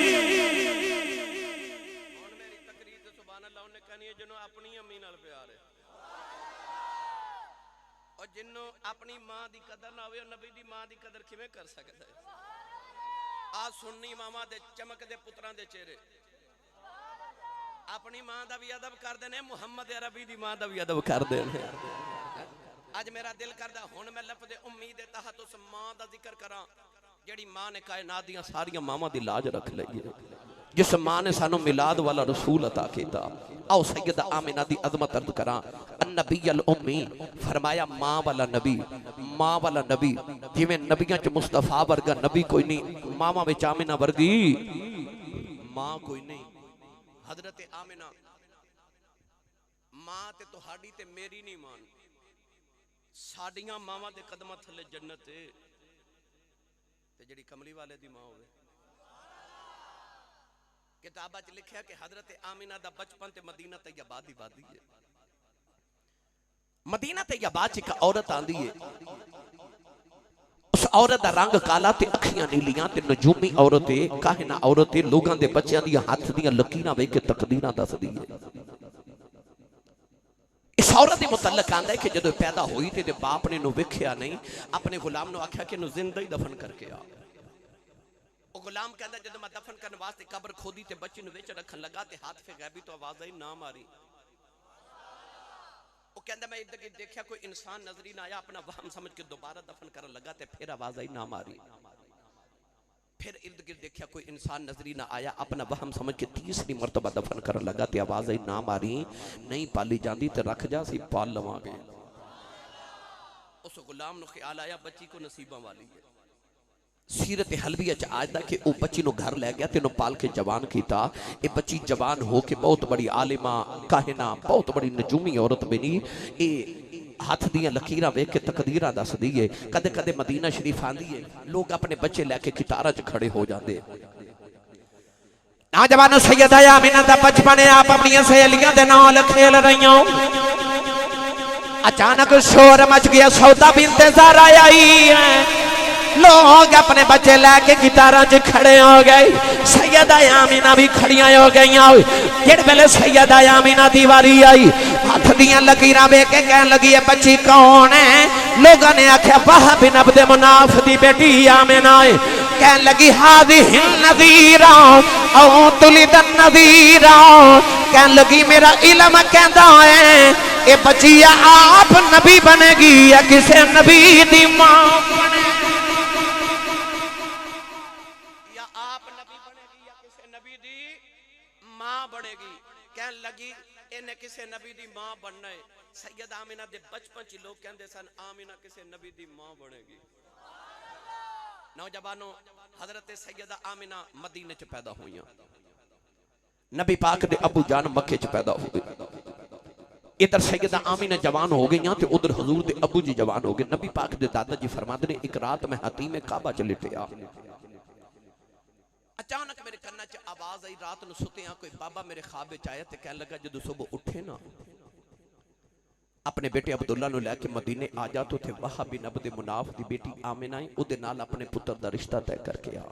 जिन्हों अपनी मां की कदर ना हो नबी की मां की कदर किवें कर सकता है? आ सुन्नी मामा दे चमकदे पुत्रां दे चेहरे अपनी मां का भी अदब करते हैं, मुहम्मद अरबी की मां का भी अदब करते हैं। अज मेरा दिल करदा हुण मैं लफज़े उम्मीद दे तहत उस मां का जिक्र करा जिहड़ी मां ने कायनात दी सारियां मावां दी लाज रख लई है, जिस मां ने सानू मिलाद वाला रसूल अता किया। आओ सैयदा आमिना दी अजमत अर्ज करा अन नबी अल उम्मी, फरमाया मां वाला नबी, मां वाला नबी जिवें नबियां च मुस्तफा वर्गा नबी कोई नहीं, मावां विच आमिना वर्गी मां कोई नहीं। हजरत आमिना मां ते तुहाडी ते मेरी नहीं मान, साडियां मावां दे कदमां थले जन्नत है, ते जिहड़ी कमली वाले दी मां होवे। किताबा च लिखा कि हजरत आमिना दा बचपन ते मदीना तैयबा दी वादी है। मदीना तैयबा च एक औरत आंदी है, उस औरत दा रंग काला ते अखियां नीलियां ते नजूमी औरत है, काहिना औरत है, लोगां दे बच्चों दी हाथ दियां लकीरां वेख के तकदीरां दसदी है। इस औरत के मुतल्लक आंदा है कि जदों पैदा हुई ते बाप ने इहनूं वेखिया नहीं, अपने गुलाम नूं आख्या कि इहनूं जिंदा ही दफन करके आ। वो गुलाम कहता जब मैं दफन करने वास्ते कब्र खोदी ते बच्ची नूं विच रखन लगा ते हाथ पे गैबी तो आवाज आई ना मारी। वो कहता मैं इधर गिर्द देखा कोई इंसान नजर ही ना आया, अपना वहम समझ के दोबारा दफन करने लगा ते फिर आवाज आई ना मारी। फिर इर्द गिर्द देखा कोई इंसान नजर ही ना आया, अपना वहम समझ के तीसरी मरतबा दफन करने लगा ते आवाज आई ना मारी, नहीं पाली जाती तो रख जा सी पाल लवांगे। उस गुलाम नूं ख्याल आया बच्ची को नसीबां वाली है। सीरत हलविया च आजदा कि वो बच्ची नु घर लै गया ते पाल के जवान किया। ये बच्ची जवान हो के बहुत बड़ी आलिमा काहिना बहुत बड़ी नजूमी औरत बनी। ये हाथ दियां लकीरां वेख के तकदीरां दसदी है। कदे कदे मदीना शरीफ आंदी है, लोग अपने बच्चे लैके कितारा च खड़े हो जाते। नौजवानों सैयदा आमिना दा बचपन आप अपनी सहेलियां दे नाल खेल रही। अचानक शोर मच गया, सौदा बिनते ज़हरा आई है। लोग अपने बच्चे लेके गिटारा च खड़े हो गए। सैयदा आमिना भी खड़ियां हो गई। जिस वेले सैयदा आमिना दी वारी आई, हाथ दियां लकीरां वेख के कहन लगी है बच्ची कौन है? लोगों ने आख्या वाह बिन अब्द मुनाफ दी बेटी आमिना है। कहन लगी हाज़िही नज़ीरा औ तुलिद नज़ीरा। कहन लगी मेरा इल्म कहता है ये बच्ची आप नबी बनेगी या किसी नबी दी मां बनेगी, या आप नबी बनेगी या किसी नबी दी मां बनेगी। कहन लगी इन्हें किसी नबी दी मां बनना है। सैयद आमिना दे बचपन च लोग कहते सन आमिना किसी नबी दी मां बनेगी। नौजवानों हजरत सैयदा आमिना मदीने च पैदा हुई, नबी पाक दे अबू जान मक्के च पैदा हो गए। इधर सैयदा आमिना जवान हो गई तो उधर हजूर दे अबू जी जवान हो गए। नबी पाक दे दादा जी फरमाते ने एक रात में हतीम काबा च लिटिया, अचानक मेरे कन्ना च आवाज आई। रात नूं सुतिया कोई बाबा मेरे ख्वाब विच आया ते कहन लगा जदों सुबह उठे ना अपने बेटे अब्दुल्ला नूं लैके मदीने आ जा तो उत्थे वाह बिन अब्द मुनाफ दी बेटी आमिना है उहदे नाल अपने पुत्र दा रिश्ता तय करके आ।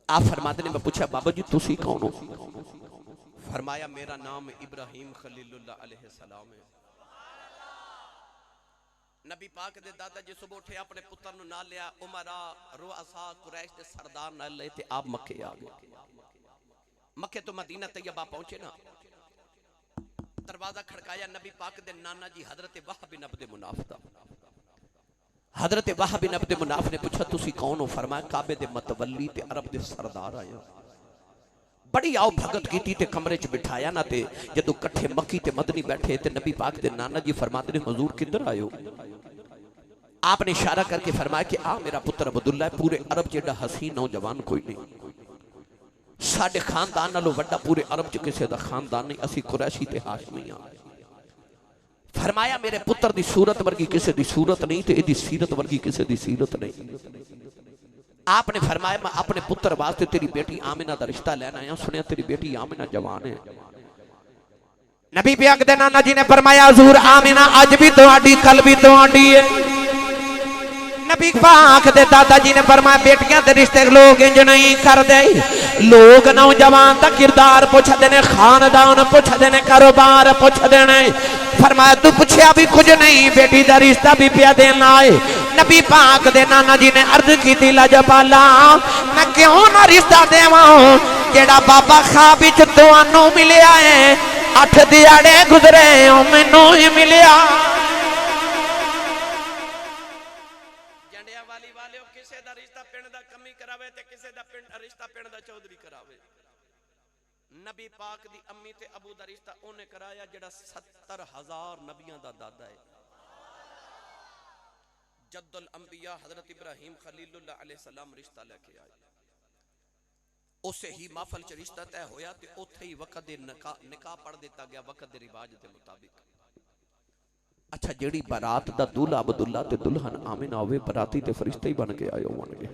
आप फरमाते ने मैं पूछा बाबा जी तुसी कौन हो? फरमाया मेरा नाम इब्राहिम खलीलुल्लाह अलैहिस्सलाम है। नबी पाक दे दादा जी सुबह उठे अपने पुत्र नूं नाल लिया, उमरा रुअसा कुरैश दे सरदार नाल ले ते आप मक्के आ गए। मक्के तो मदीना तैयबा पहुंचे ना, दरवाजा खड़काया, नबी पाक दे नाना जी हजरत वाह बिन अब्द मुनाफ दा। हजरत वाह बिन अब्द मुनाफ ने पूछा तुसी कौन हो? फरमाया काबे दे मतवली ते अरब दे सरदार आया। बड़ी आओ भगत की ते कमरे च बिठाया ना, ते जदों कट्ठे मक्की ते मदनी बैठे ते नबी पाक दे नाना जी फरमाते ने हुजूर किधर आए हो? आपने इशारा करके फरमाया कि आ मेरा पुत्र अब्दुल्ला है, पूरे अरब च एडा हसीन नौजवान कोई नहीं, साडे खानदान नालों वड्डा पूरे अरब च किसी दा खानदान नहीं, असी कुरैशी ते हाशमी हां। फरमाया मेरे पुत्र दी सूरत वर्गी किसी दी सूरत नहीं ते इहदी सीरत वर्गी किसी दी सीरत नहीं। आपने फरमाया मैं अपने पुत्र वास्ते तेरी बेटी आमिना दा रिश्ता लेना आया, सुनिया तेरी बेटी आमिना जवान है। नबी पाक दे नाना जी ने फरमाया हुजूर आमिना अज भी तुहाडी कल भी तुहाडी है। नबी पाक दे दादा जी ने फरमाया बेटियां दे रिश्ते लोग इंज नहीं करदे, लोग नौजवान दा किरदार पुछदे ने, खानदान पुछदे ने, कारोबार पुछदे ने। फरमाया तू पूछया भी कुछ नहीं, बेटी दा रिश्ता भी पिया देना है। नबी पाक दे नाना जी ने अर्ज की लजपाला मैं क्यों ना रिश्ता देवां जेड़ा बाबा ख्वाब विच तुहानू मिलिया है, 8 दिहाड़े गुजरे मैनू ही मिलिया। जंडिया वाली वाले किसे दा रिश्ता पिंड दा कमी करावे ते किसे दा रिश्ता पिंड दा चौधरी करावे। नबी पाक दी अम्मी ते अबू दा रिश्ता ओने कराया जेड़ा 70,000 नबियां दा दादा है। जद्दुल अंबिया हजरत इब्राहिम खलीलुल्लाह अलैहिस्सलाम रिश्ता लेके आए, उसे ही महफल च रिश्ता तय होया ते उथे ही वक्त दे निकाह पढ़ दिता गया वक्त दे रिवाज दे मुताबिक। अच्छा जेड़ी बारात दा दूल्हा अब्दुल्ला ते दुल्हन आमिना होवे, बराती ते फरिश्ते ही बन के आए होणगे।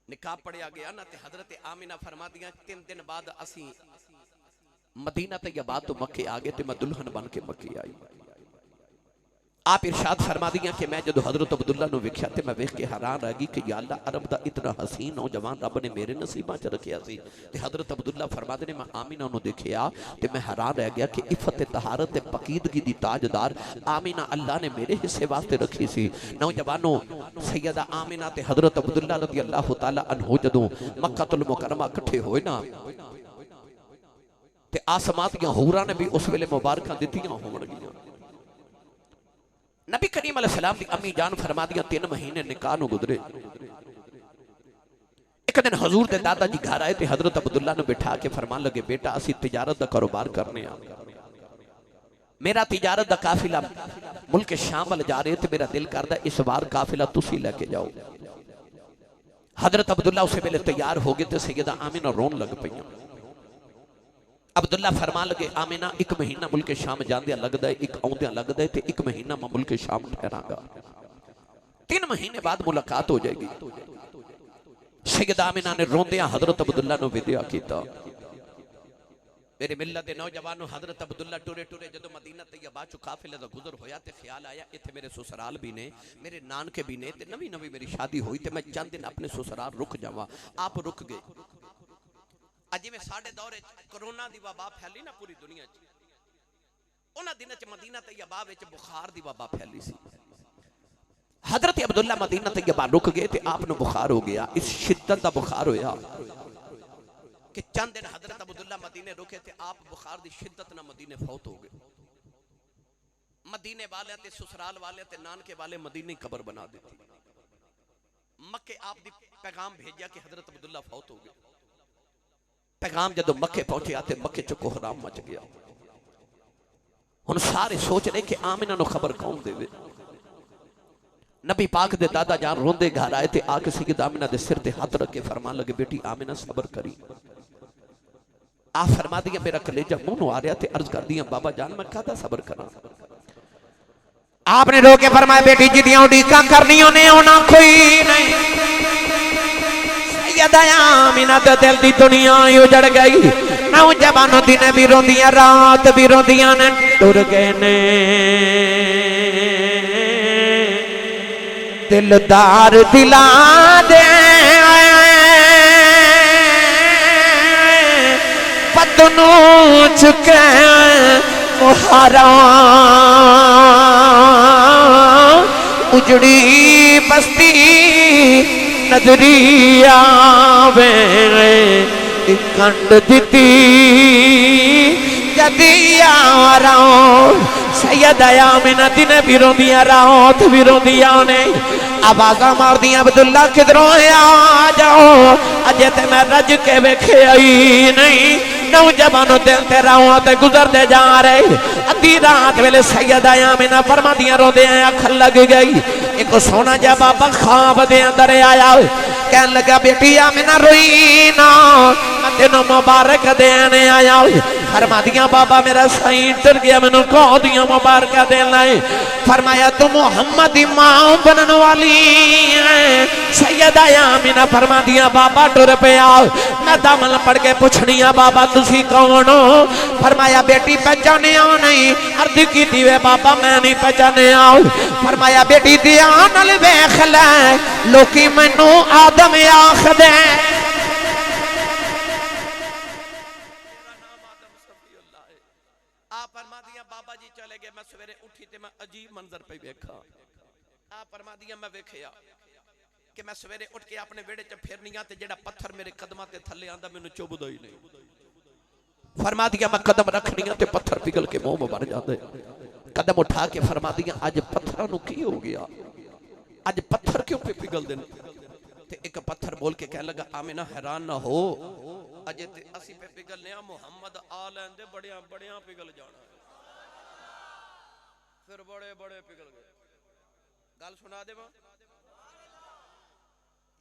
निकाह पढ़िया गया ना ते हजरत आमिना फरमा दिया 3 दिन बाद असी मदीना तैयबा तो मक्के आ गए ते मैं दुल्हन बन के मक्के आई। आप इरशाद फरमा दिया कि मैं जो हजरत अब्दुल्ला नु वेख्या ते मैं वेख के हैरान रह गई कि या अल्लाह अरब दा इतना हसीन नौजवान रब ने मेरे नसीबां च रखिया सी। ते हजरत अब्दुल्ला फरमाते ने मैं आमिना नु देखिया ते मैं हैरान रह गया कि इफ़्फ़त ते तहारत ते पकीदगी दी ताजदार आमिना अल्लाह ने मेरे हिस्से वास्ते रखी सी। नौजवानों सैयदा आमिना ते हजरत अब्दुल्ला रज़ी अल्लाह तआला अन्हु जदों मक्कातुल मुकर्रमा इकट्ठे होए ना ते आसमां दियां हूरां ने भी उस वेले मुबारकां दित्तियां होणगियां। नबी करीम अलैहिस्सलाम दी अम्मी जान फरमा दिया 3 महीने निकाह नु गुजरे। एक दिन हजूर दे दादा जी घर आए ते हजरत अब्दुल्ला नु बिठा के फरमान लगे बेटा असी तिजारत दा कारोबार करने आ, मेरा तिजारत दा काफिला मुल्क शाम वाल जा रहे थे, मेरा दिल करदा इस बार काफिला तुसी लेके जाओ। हजरत अब्दुल्ला उस वेले तैयार हो गए ते सैयदा आमिना रोन लग पईयां। अब्दुल्ला फरमान लगे आमिना 1 महीना मुल्क शाम जांदिया लगदा है, 1 आउंदिया लगदा है ते 1 महीना मैं मुल्क शाम ठहरांगा, 3 महीने बाद मुलाकात हो जाएगी। सैयदा आमिना ने रोंदिया हजरत अब्दुल्ला नु विदा कीता। मेरे मिल्लत दे नौजवानों हजरत अब्दुल्ला टुरे टुरे जदों मदीना तैयबा चो काफिले दा गुजर होया ते ख्याल आया इत्थे मेरे ससुराल भी ने, मेरे नानके भी ने ते नवी नवी मेरी शादी हुई ते मैं चंद दिन अपने ससुराल रुक जावां। आप रुक गए। अज में साडे दौरे कोरोना दी वबा फैली ना पूरी दुनिया च, उन्हां दिनां च मदीना तैयबा विच बुखार दी वबा फैली सी। हजरत अब्दुल्ला मदीना तैयबा रुक गए ते आप नु बुखार हो गया। इस शिद्दत दा बुखार होया कि चंद दिन हजरत अब्दुल्ला मदीने रुके ते आप बुखार दी शिद्दत ना मदीने फौत हो गए। मदीने वाले ते ससुराल वाले ते नानके वाले मदीने कब्र बना दी। मक्के आप दी पैगाम भेजा कि हजरत अब्दुल्ला फौत हो गए। पैगाम जदों मक्के पहुंचे आते मक्के च कोहराम मच गया। हुण सारे सोच रहे कि आमिना नु खबर कौन देवे। नबी पाक दे दादा जान रोंदे घर आए थे, आके सैयदा आमिना दे सिर ते हाथ रख के फरमान लगे बेटी आमिना सबर करी। आ फरमा दिया मेरा कलेजा मुंह नु आ रहा ते अर्ज कर दिया बाबा जान मैं कादा सबर करा। आपने रोके फरमाया बेटी जिदियां उड़ीकां करनियां ने होना कोई नहीं। सैयदा आमिना दे दिल दी दुनिया उजड़ गई। नौजवानों दिन भी रोंदियां रात भी रोंदियां ने टुर गए ने दिलदार दिला दे पतनू चुके मुहारा उजड़ी बस्ती नजरी आवे कंड दिती जदी यारा सैयद आमिना दिन भी रोंदियां रात भी रोंदियां ने आवाज़ा मार दिया अब्दुल्ला किधरों आ जाओ अजे ते मैं रज के वेखे आई नहीं नौजवानों दिल ते राहों ते गुजरते जा रहे अद्धी रात वेले सैयद आमिना फरमादियां रोंदे अख लग गई एक सोना जा बाबा ख्वाब दे अंदर आया कहन लगा बेटी आमिना रोई ना मैं तेनों मुबारक देने आया फरमादियां बाबा मेरा साईं डर गया मैनू कौ दियां मुबारक देना है फरमाया तू मोहम्मद दी मां बनने वाली है सैयदा आमिना फरमादियां बाबा टुर पिया मैं दामन पढ़ के पूछनी आ बाबा तुसी कौन हो फरमाया बेटी पहचाने नहीं अर्ज की वे बाबा मैं नहीं पहचाने फरमाया बेटी ध्यान नाल वेख ले लोकी मैनू आदम आखदे बाबा जी चले गए मैं सवेरे उठी ते मैं अजीब मंजर पे वेखा आ फरमादियां मैं वेखिया कि मैं सवेरे उठ के अपने वेड़े च फिरनिया ते जेड़ा पत्थर मेरे कदमां ते थल्ले आंदा मैनू चुभदा ही नहीं फरमादियां मैं कदम रखनिया ते पत्थर पिघल के मुंह में भर जांदे कदम उठा के फरमादियां आज पत्थरां नू की हो गया आज पत्थर क्यों पे पिघलदे ने ते एक पत्थर बोल के कह लगा आमिना हैरान ना हो अजे ते असी पे पिघलने मोहम्मद आ लैंदे बड़ियां बड़ियां पिघल जाना फिर बड़े बड़े पिघल गए गल सुना दे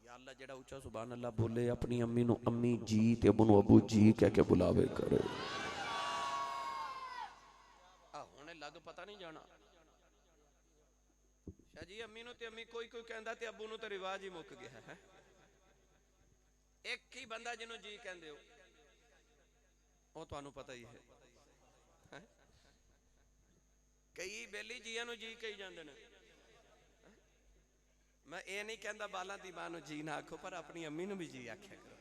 या अल्लाह जेड़ा ऊंचा सुभान अल्लाह बोले अपनी अम्मी नु अम्मी जी ते अबू नु अबू जी कह के बुलावे करे हुणे लग पता नहीं जाना शाह जी अम्मी नु ते अम्मी कोई कोई कहंदा ते अबू नु ते रिवाज ही मुक गया है एक ही बंदा जिन्हों जी कहंदे हो वो तुहानू पता ही है कई बेली जिया नु जी कही जांदे ने मैं ये नहीं कहंदा बाला दी मां नु जी ना आखो पर अपनी अम्मी नु भी जी आख्या करो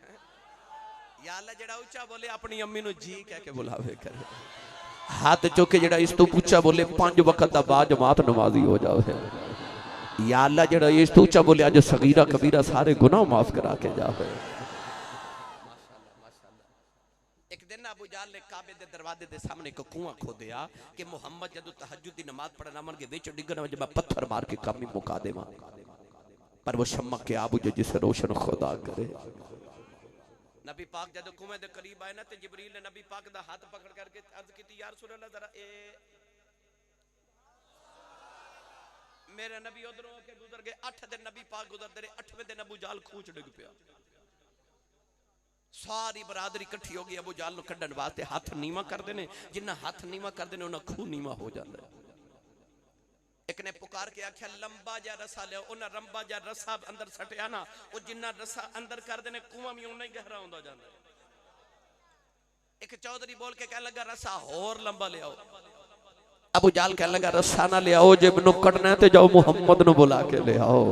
या अल्लाह जेड़ा ऊंचा बोले अपनी अम्मी नु जी कह के बुलावे करे हाथ चुके जेड़ा इस तो ऊंचा बोले 5 वक्त दा बाद जमात नमाजी हो जावे या अल्लाह जेड़ा इस तो ऊंचा बोले आज सगीरा कबीरा सारे गुनाह माफ करा के जावे अबू जाल ने काबे दे दरवाजे दे सामने एक कुआं खोदिया कि मोहम्मद जदों तहज्जुद दी नमाज पढ़न अमन के विच डिगन वज मैं पत्थर मार के काम ही मुका देवां पर वो शम्मा के आबू जो जिसे रोशन खुदा करे नबी पाक जदों कुएं दे करीब आए ना ते जिब्रील ने नबी पाक दा हाथ पकड़ करके अर्ज की या रसूल अल्लाह जरा ए मेरे नबी उधरों के गुजर गए 8 दिन नबी पाक गुजरदे रहे 8वें दिन अबू जाल खूच डिग पिया सारी बरादरी इकट्ठी हो गई अबू जाल नु कड्डण वास्ते हाथ नीवा करदे ने जिन्ना हाथ नीवा करदे ने उन्ना खूह नीवा हो जांदा एक ने पुकार के आख्या लंबा जा रसा ले उन्ना रंबा जा रसा अंदर सटिया ना ओ जिन्ना रसा अंदर करदे ने कुआं भी उन्ना ही गहरा होंदा जांदा एक चौधरी बोल के कह लगा रसा और लंबा ले आओ अबू जाल कह लगा रसा ना ले आओ जे मैनू कटना ते जाओ मुहम्मद नु बुला के ले आओ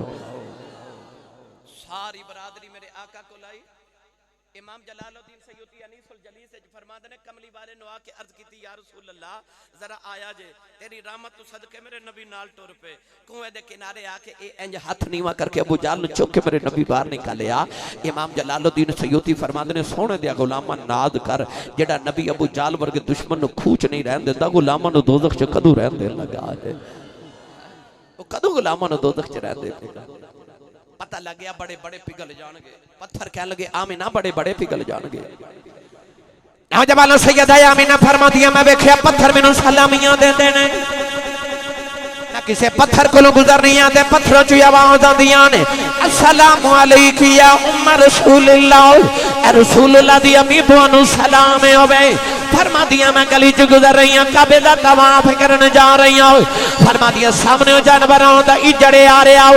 सारी बरादरी मेरे आका को लाई इमाम जलालुद्दीन सयूती अनीसुल जलीस से फरमाते ने कमली वाले नु आके अर्ज की या रसूल अल्लाह जरा आया जे तेरी रहमत तो सदके मेरे नबी नाल टुर पे कुएं दे किनारे आके ए इंज हाथ नीवा करके अबू जाल नु चुक के मेरे नबी बाहर निकालिया इमाम जलालुद्दीन सयूती फरमाते ने सोने दे गुलामा नाद कर जेड़ा नबी अबू जाल वर्गे दुश्मन नु खूच नहीं रहन देंदा गुलामा नु दोजख च कदों रहन देन लगा है ओ कदों गुलामा नु दोजख च रहन देगा पता लग गया बड़े बड़े पिघल जाएंगे पत्थर कह लगे आमिना बड़े बड़े पिघल जाएंगे नौजवानों सैयदा आमिना फरमादियां मैं वेखिया पत्थर मैनू सलामियां देंदे ने मैं किसे पत्थर कोलों गुजर नहीं आते पत्थरों च आवाज आंदियां ने अस्सलामु अलैकुम या उम्म रसूलुल्लाह ए रसूलुल्लाह दी अम्मी तुहानू सलाम होवे फरमा दिया मैं गली च गुजर रही हूं, काबे दा तवाफ करन जा रही हूं। फरमा दिया सामने जानवर आंदा इजड़े आ रहा,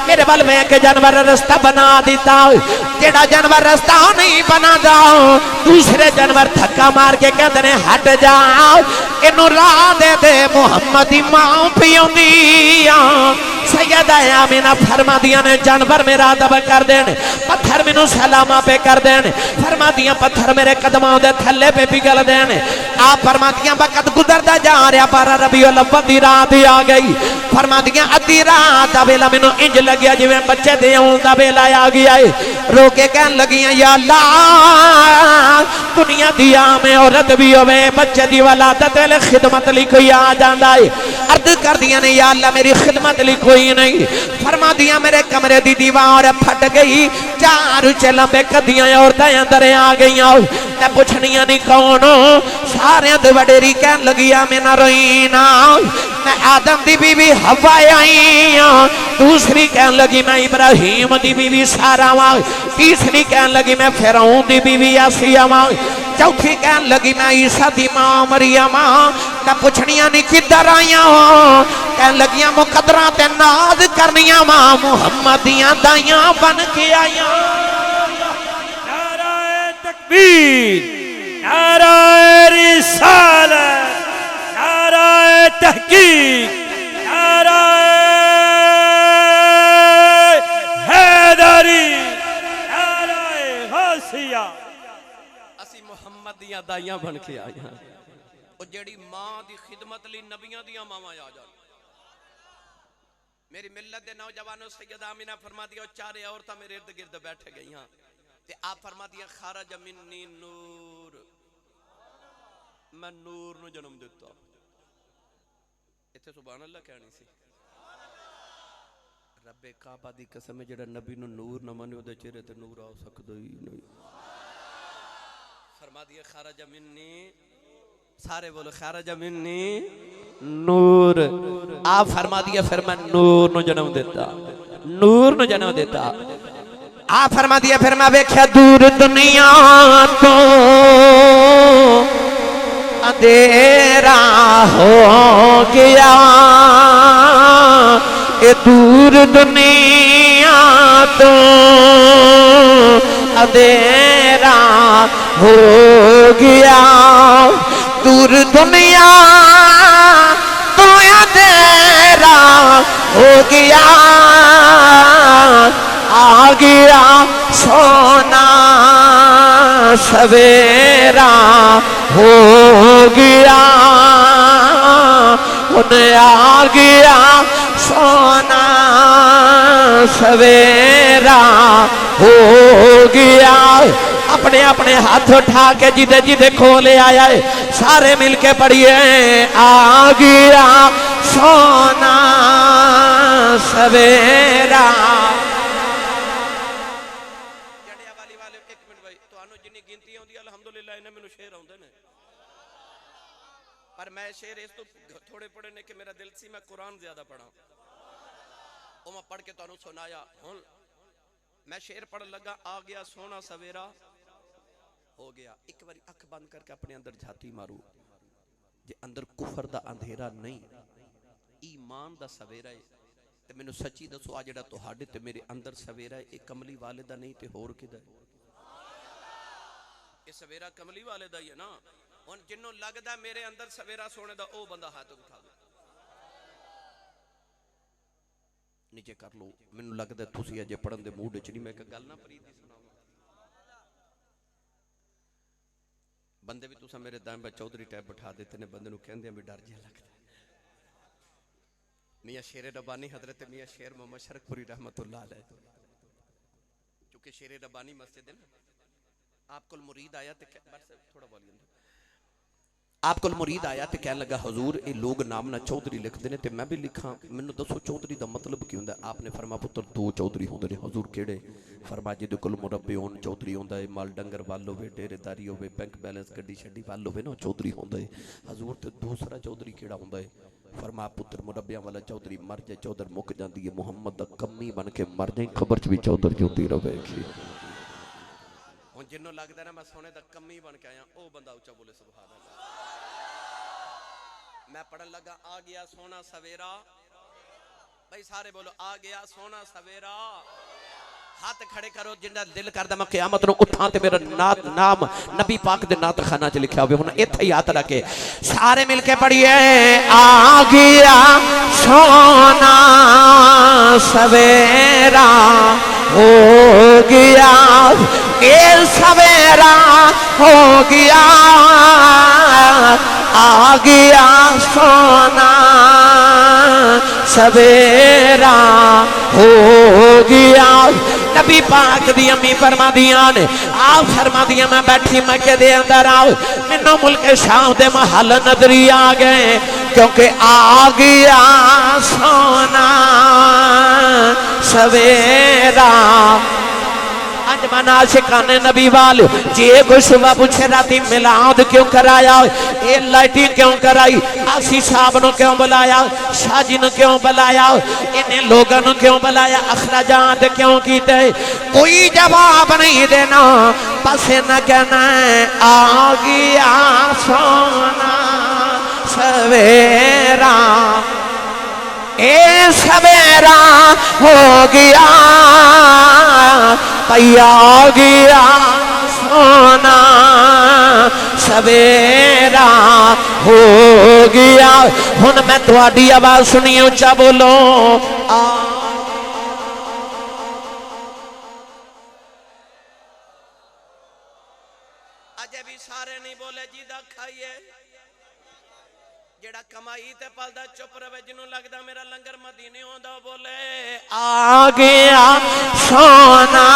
मेरे बल में के जानवर रास्ता बना दिता। जेड़ा जानवर रास्ता नहीं बनादा, दूसरे जानवर धक्का मार के कहते ने हट जा, इनू राह दे दे, मुहम्मद दी मां पियोंदी आ। सैयदा आमिना फरमा दिया ने जानवर मेरा अदब कर देन, पत्थर मैनू सलामा पे कर देन। फरमा दिया पत्थर मेरे कदमों दे थल्ले पे पिघल देन। आप फरमा दिया वक्त गुजरदा जा रहा, 12 रबीउल अव्वल दी रात आ गई। फरमा दिया अद्धी रात दा वेला मैनू इंज लग्या जिवें बच्चे दे आउण दा वेला आ गया है। रो के कहन लगियां या अल्लाह, दुनिया दी आम औरत भी होवे, बच्चे दी वलादत ले खिदमत लई कोई आ जांदा है। अर्ज कर दिया ने या अल्लाह मेरी खिदमत लई कोई नहीं। फरमा दिया मेरे कमरे दी दीवार फट गई, 4 लंबे कदियां औरतां अंदर आ गईयां। मैं पुछनिया नहीं कौन, सारे दे वडेरी कहन लगिया मैं ना रोई ना, मैं आदम दी बीवी हवा आई हां। दूसरी कहन लगी मैं इब्राहिम दी बीवी सारा वां। तीसरी कहन लगी मैं फिरौन दी बीवी आसिया वां। चौथी कहन लगी मैं ईसा दी मां मरियम। मैं पुछनिया नहीं किधर आईया, कहन लगियां मुकदरा ते नाज करनिया मां, मुहम्मद दियां दाइयां बन के आईया। नाराए तकबीर, नाराए रिसालत, नाराए तहकीक, नाराए हैदरी, नाराए गासिया। असी मुहम्मद दियां दाइयां बन के आए हैं। और जेड़ी मां दी खिदमत लई नबियां दियां मावां आ जान। मेरी मिल्लत दे नौजवानों सैयदा आमिना फरमा दिया, 4 औरतां मेरे इर्द गिर्द बैठ गई हां ते आप फरमा दिया खारज मिन्नी नूर, मैं नूर नु जन्म दिता। इत्थे सुभान अल्लाह कहनी सी। रब्बे काबा दी कसम, जेड़ा नबी नु नूर न मने ओदे चेहरे ते नूर आ सकदा ही नहीं। फरमा दिया खारज मिन्नी, सारे बोलो खारज मिन्नी नूर। आप फरमा दिया फिर मैं नूर नु जन्म देता, नूर नु जन्म देता। आप फरमा दिया फिर मैं वेख्या दूर दुनिया तो अंधेरा हो गया, ए दूर दुनिया तो अंधेरा हो गया। दूर दुनिया तो अंधेरा हो गया, आ गया सोना सवेरा हो गया। उन्हें आ गया सोना सवेरा हो गया। अपने अपने हाथ उठा के जिदे जिदे खोले आया है, सारे मिलके पढ़िए आ गया सोना सवेरा। पर मैं शेर इस तो थोड़े पढ़े ने कि मेरा दिल सी मैं कुरान ज्यादा पढ़ा, वो मैं पढ़ के तुहानू सुनाया। हुन मैं शेर पढ़ लगा, आ गया सोना सवेरा हो गया। एक बार अख बंद करके अपने अंदर झाती मारू, जे अंदर कुफर दा अंधेरा नहीं, ईमान दा सवेरा है ते मैनू सच्ची दसो, आ जेड़ा तुहाडे ते मेरे अंदर सवेरा है, ये कमली वाले दा नहीं ते होर किदा है? ये सवेरा कमली वाले दा ही है ना। हुन जिन्नों लगदा मेरे अंदर सवेरा सोने दा, ओ बंदा हाथ उठा दो, नीचे कर लो। मैनू लगदा तुसीं अजे पढ़न दे मूड च नहीं। मैं एक गल ना फरीद दी सुनावां। बंदे भी तुसां मेरे दाएं चौधरी टाइप बिठा देते ने, बंदे नू कहंदे भी डर जिहा लगदा। मियां शेरे रब्बानी हजरत मियां शेर मोहम्मद शरकपुरी रहमतुल्लाह अलैह, चूंकि शेरे रब्बानी मस्जिद है ना, आपको मुरीद आया तो थोड़ा वॉल्यूम, आपको मुरीद आया तो कह लगा हजूर ये लोग नाम ना चौधरी लिखते हैं तो मैं भी लिखा, मैनू दसो चौधरी का मतलब की होंगे? आपने फरमा पुत्र 2 चौधरी होंगे ने। हजूर केड़े? फरमा जिहदे कोल मुरब्बे होन चौधरी होंदा है, माल डंगर वाल होवे, डेरेदारी होवे, बैंक बैलेंस गड्डी छड्डी वाल होवे ना, चौधरी होंदा है। हजूर तो दूसरा चौधरी केड़ा होंदा है? फरमा पुत्र मुरब्बियां वाला चौधरी मर जाए, चौधर मुक जाती है, मुहम्मद दा कमी बन के मर जाए, खबर च भी चौधर जिंदी रहेगी। जिन्हों लगता ना मैं सोने का कमी बन के आया वह बंदा उच्चा बोले सुभान अल्लाह। मैं पढ़न लगा आ गया सोना सवेरा, भाई सारे बोलो आ गया सोना सवेरा। हाथ खड़े करो जिन्ना दिल करदा मैं क़यामत नूं उठां ते मेरा नाम नबी पाक दे नात खाना च लिखा होवे। हुण इत्थे ही हाथ रखे सारे मिलके पढ़िए आ गया सोना सवेरा हो गया, ये सवेरा हो गया, आ गया सोना सवेरा हो गया। नबी पाक दी अम्मी फरमा दिया ने आप फरमा दिया मैं बैठी मक्के दे अंदर आओ मैनू मुल्के शाम दे महल नजरी आ गए क्योंकि आ गया सोना सवेरा। अज मना शिकाने नबी वाल जे कोई सुबह पूछे राती मिलाद क्यों कराया, ये लाइटिंग क्यों कराई, आसी साहब ने क्यों बुलाया, शाहजी ने क्यों बुलाया, इन्हें लोगों ने क्यों बुलाया, अखराजात क्यों कीते, कोई जवाब नहीं देना। बस न कहना आ गया सोना सवेरा, ए सवेरा हो गया, पैया गया सोना सवेरा हो गया। हुन मैं तुहाडी आवाज सुनी उच्चा बोलो अजे भी सारे नहीं बोले जी दा खाइए जेड़ा कमाई ते पलदा चुप रवे जिन्हों लगदा मेरा लंगर मदीने आंदा बोले आ गया सोना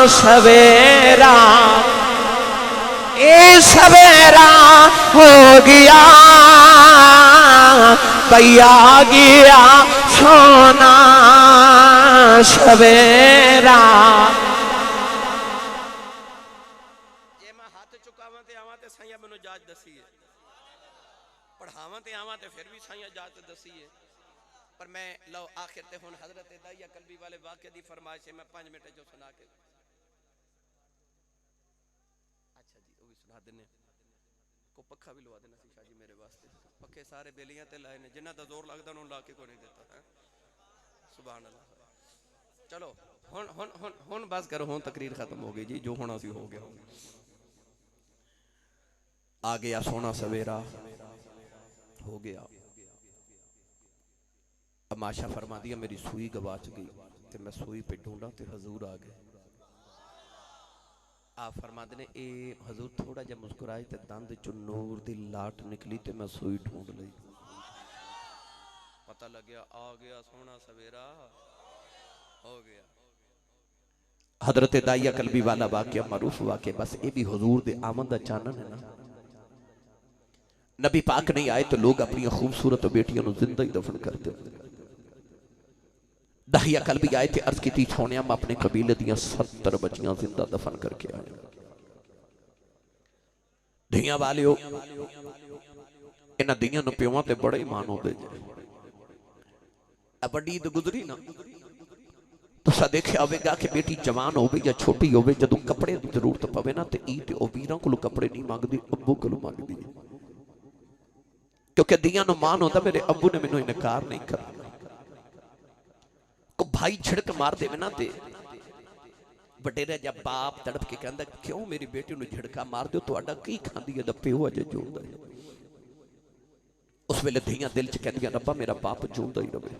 सवेरा, ए सवेरा हो गया, पैया गया सोना सवेरा। जे मैं हाथ चुकावां ते आवां ते साईं मैनू जाच दसी है, पढ़ावां ते आवां ते फिर भी साईं जाच दसी है। पर मैं लो आखिर ते हुन हजरत दाइया कल्बी वाले वाक़े दी फरमाइश है मैं 5 मिनट जो सुना के अच्छा जी वो भी सुना देने को पक्खा भी लवा देना सी शाह जी मेरे वास्ते। पक्के सारे बेलियां ते लाए ने जिन्हां दा जोर लगदा उन्होंने ला के कोई नहीं देता है। सुभान अल्लाह। चलो हुन हुन हुन हुन बस करो हुन तकरीर खत्म हो गई जी, जो होना सी हो गया। आ गया सोना सवेरा हो गया। अब माशा फरमा दिया मेरी सूई गवाच गई तो मैं सूई पे ढूंढा तो हजूर आ गए। आप फरमाते ने ए हजूर थोड़ा जा मुस्कुराए तो दंद चो नूर दी लाट निकली तो मैं सूई ढूंढ ली। पता लग गया आ गया सोना सवेरा हो गया। हजरत दाइया कल्बी वाला वाकया मारूफ वाकया, बस ये भी हुजूर दे आमद दा चानन है ना। नबी पाक नहीं आए तो लोग अपनी खूबसूरत बेटियों को जिंदा ही दफन करते। दाहिया कल्बी आए थे अर्ज की सोने मैं अपने कबीले दियां 70 बच्चियां जिंदा दफन करके आए। धियां वालियो इन्हां धियां नूं प्योवां ते बड़े ही मान होंदे जे। बड़ी ईद गुजरी ना तुसा देखिया होगा कि बेटी जवान होवे या छोटी होवे जदों कपड़े की जरूरत पवे ना तो ईद ओ वीरां कोलों कपड़े नहीं मंगदी, अब्बू कोलों मंगदी, क्योंकि दियां नूं मान होंदा मेरे अब्बू ने मैनूं इनकार नहीं करना। को भाई छिड़क मार देवे ना ते वडेरा जा बाप तड़प के कहंदा क्यों मेरी बेटी नूं झिड़का मार दिओ, तुहाडा की खांदी है दा प्यो अजे जिउंदा है। उस वेले धियां दिल च कहंदियां रब्बा मेरा बाप जिउंदा ही रवे।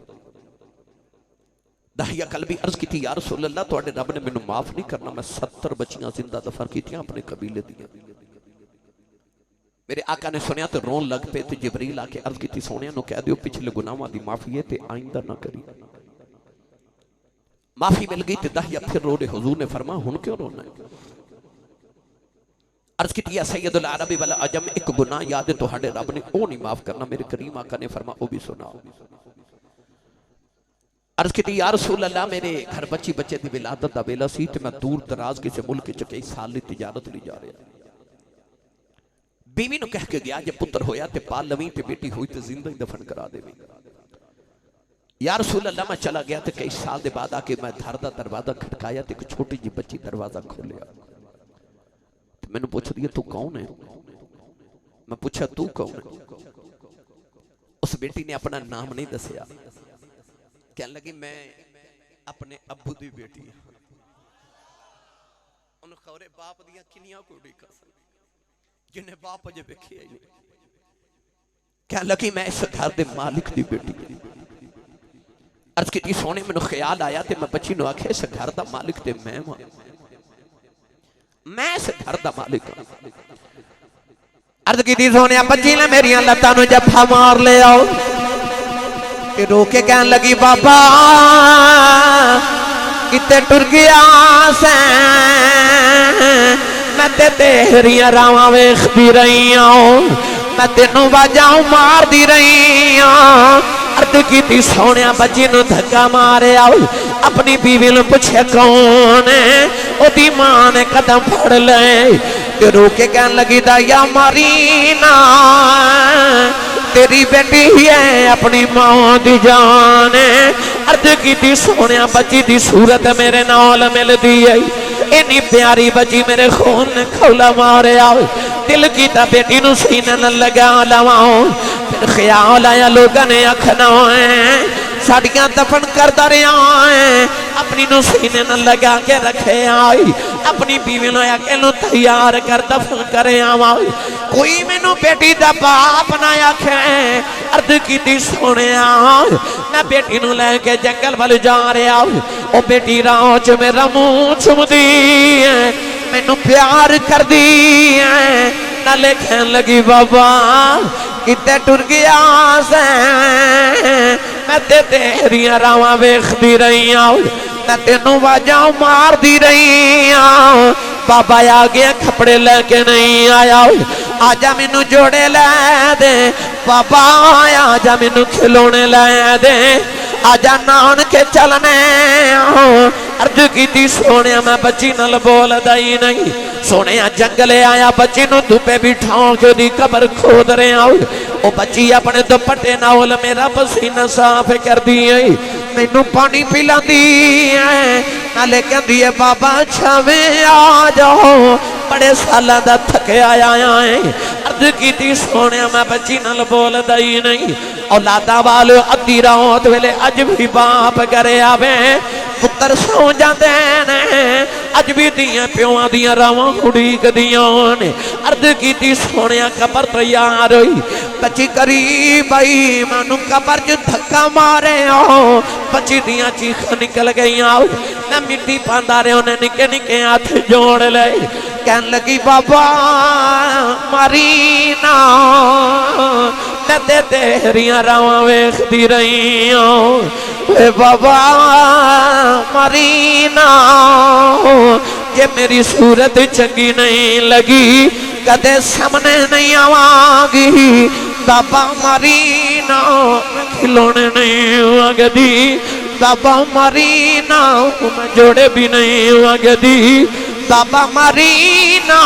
दाहिया कल्बी अर्ज की या रसूल अल्लाह तुहाडे रब ने मैनूं माफ नहीं करना, मैं 70 बच्चियां जिंदा दफन कीतियां अपने कबीले दियां। मेरे आका ने सुनिया तो रोन लग पे तो जिबरील आके अर्ज की सोनिया नूं कह दिओ पिछले गुनाहां दी माफी है ते आइंदा ना करी। माफी मिल गई तो दाहिया फिर रो रहे। हुजूर ने फरमा हुन क्यों रोना है? अर्ज की सैयदुल अरबी वल अजम एक गुनाह याद है तुहाडे रब ने ओ नहीं माफ करना। मेरे करीम आका ने फरमा ओ भी सुनाओ। अर्ज की या रसूल अल्लाह मेरे घर बच्ची बच्चे की विलादत का वेला सी ते मैं दूर दराज किसी मुल्क च कई साल की तिजारत नहीं जा रहा। बीवी नूं कह के गया जे पुत्र होया ते पाल लवी ते बेटी हुई तो जिंदा ही दफन करा देवी। या रसूल अल्लाह मैं चला गया तो कई साल के बाद आके मैं घर का दरवाजा खटकाया तो एक छोटी जी बच्ची दरवाजा खोलिया। मैनू पुछदी है तू कौन है? मैं पूछा तू कौन है? उस बेटी ने अपना नाम नहीं दसिया, कहने लगी मैं अपने अब्बू दी बेटी हाँ। उन्हें खबरे बाप दियां किनियां कोड़ी कसम जिन्हें बाप अजे वेखिया ही नहीं। कहने लगी मैं इस घर दे मालिक दी बेटी अर्ज की सोने मैनू ख्याल आया ते मैं बच्ची नू आखे इस घर दा मालिक ते मैं हां, मैं इस घर दा मालिक हां। अर्ज की सोने बच्ची ने मेरिया लत्तां नू जफा मार ले आओ ते रो के कहने लगी बाबा किते टुर गया सैं मैं ते तेरिया रावां वेखदी रही हूं, मैं तेनू बाजाऊं मारदी रही हूं। अर्द की सोने बच्ची नू धक्का मारिया अपनी बीवी नू पूछे कौन है? ओदी मां ने कदम फड़ ले ते रो के कहने लगी दाया मारी ना तेरी बेटी है अपनी मां दी जान है। अर्ज की सोने बच्ची दी सूरत मेरे नाल मिलदी है, इन्नी प्यारी बच्ची मेरे खून ने खौला मारे दिल की बेटी नू सीने न लगा लवाओ। फिर ख्याल आया लोगों ने आखना है साड़ियां दफन करता रहा है, अपनी नू सीने न लगा के रखे आई, अपनी बीवी नू तैयार कर दफन करे आवा। कोई मैनू बेटी दा बाप ना आखे। अर्ज की सोने मैं बेटी नू लैके जंगल वाल जा रहा, ओ बेटी राह च मेरा मुंह चुमदी है, मैनू प्यार कर दी है। नाले कहन लगी बाबा किते टुर गया से मैं ते तेरिया रावां वेखदी रही हूं, मैं तेनू वाजा मारदी रही हूं। बाबा आ गया कपड़े लेके नहीं आया, आजा मैनू जोड़े लै दे बाबा, आजा मैनू खिलौने लै दे, आजा नान के चलने। अर्ज की सोने मैं बच्ची नल बोलदा ही नहीं। सोने जंगले आया बच्ची नू धुपे बिठाओ के दी कबर खोद रहा, ओ बच्ची अपने दुपट्टे नाल मेरा पसीना साफ कर दी है, मैनू पानी पिलांदी है, नाले कहंदी है बाबा छावे आ जाओ, बड़े सालों दा थके आया है। अर्ज की सोने मैं बच्ची नल बोलदा ही नहीं। औलादा वाल अद्धी रात वेले अज भी बाप करे आवे, पुत्र सौ जाते ने अज भी दियां प्यों दियां रावां उड़ीकदियां ने। अर्ज की सोने कबर तैयार हुई, बच्ची करीब आई, मैनू कबर च धक्का मारे बच्ची दियां चीखां निकल गई। मैं मिट्टी पांदा रहा, उन्हें निके निके हाथ जोड़ ले, कहन लगी बाबा मारी ना मैं ते तेरिया रावां वेखदी रही हूं, बाबा मारी ना ये मेरी सूरत चंगी नहीं लगी कदे सामने नहीं आवांगी। बाबा मारी ना खिलौने नहीं वगदी, बाबा मारी ना मैं जोड़े भी नहीं वगदी, बाबा मारी ना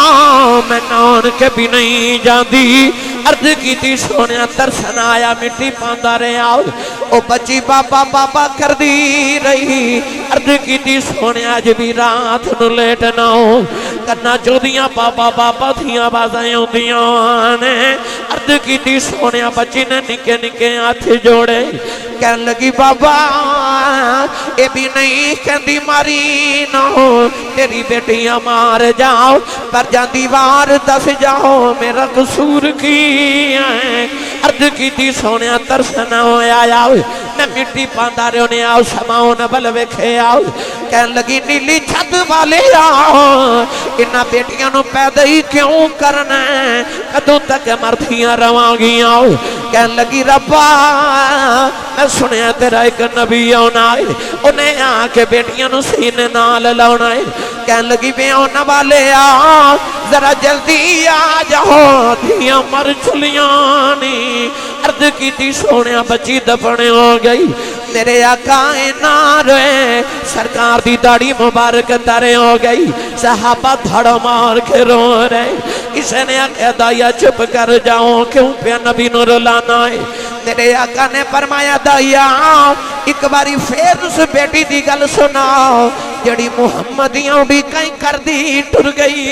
मैं नान के भी नहीं जाती। अर्ज की सोने तरसन आया, मिट्टी पांदा रहा, ओ बच्ची बाबा बाबा कर दी रही। अर्ज की सोने अज भी रात नू लेट ना हो, कन्ना चौदियां बाबा बाबा दियां आवाज़ां आउंदियां ने। अर्ज की सोने बच्ची ने निके निके हाथ जोड़े, कहन लगी बाबा ये भी नहीं कहती मारी ना तेरी बेटियां मार जाओ, पर जाती वार दस जाओ मेरा कसूर की है। अर्ज की सोने तरसन होया, मैं मिट्टी पांदा रहा आओ समाओ न बल वेखे आओ। कहन लगी नीली छत वाले आओ, इन्हां बेटियां नू पैदा ही क्यों करना, कदों तक मरदियां रवांगियां। कहन लगी रब्बा मैं सुनिया तेरा एक नबी आना है, उन्हें आके बेटियां नू सीने नाल लाउणा है। कहन लगी वे आने वाले आ जरा जल्दी आ जाओ, धियां मर चलियां नी। अर्ज की सोने बच्ची दफन हो गई, मेरे आका ना रोए, सरकार दी दाढ़ी मुबारक तारे हो गई, सहाबा धड़ मार के रो रहे। किसी ने आख्या दाया चुप कर जाओ, क्यों पे नबी नू रुलाना है। मेरे आका ने फरमाया दाया एक बारी फिर उस बेटी की गल सुनाओ, जड़ी मुहम्मदियों भी कहीं कर दी टुर गई।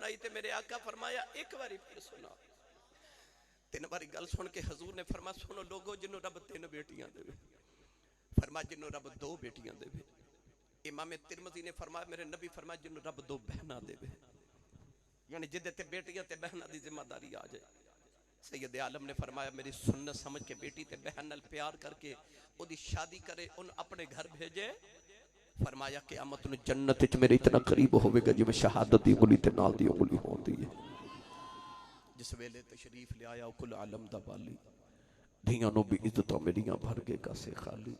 फरमाई ते मेरे आका फरमाया एक बारी फिर सुना। 3 बारी गल सुन के हजूर ने फरमाया सुनो लोगो जिन्हों रब 3 बेटियां देवे, फरमाया जिन्हों रब 2 बेटियां देवे। इमाम तिरमिज़ी ने फरमाया मेरे नबी फरमाया जिन्हों रब 2 बहना देवे, यानी जिदे ते बेटियां ते बहना दी जिम्मेदारी आ जाए। सैयद आलम ने फरमाया मेरी सुन्नत समझ के बेटी ते बहन नाल प्यार करके ओदी शादी करे, उन अपने घर भेजे। फरमाया क़यामत नूं जन्नत विच मेरे इतना करीब होवेगा जिवें शहादत दी उंगली ते नाल दी उंगली होंदी है। जिस वेले तशरीफ ले आया कुल आलम दा वाली, धियां नूं भी इज्जतां मेरियां भर गए कासे खाली।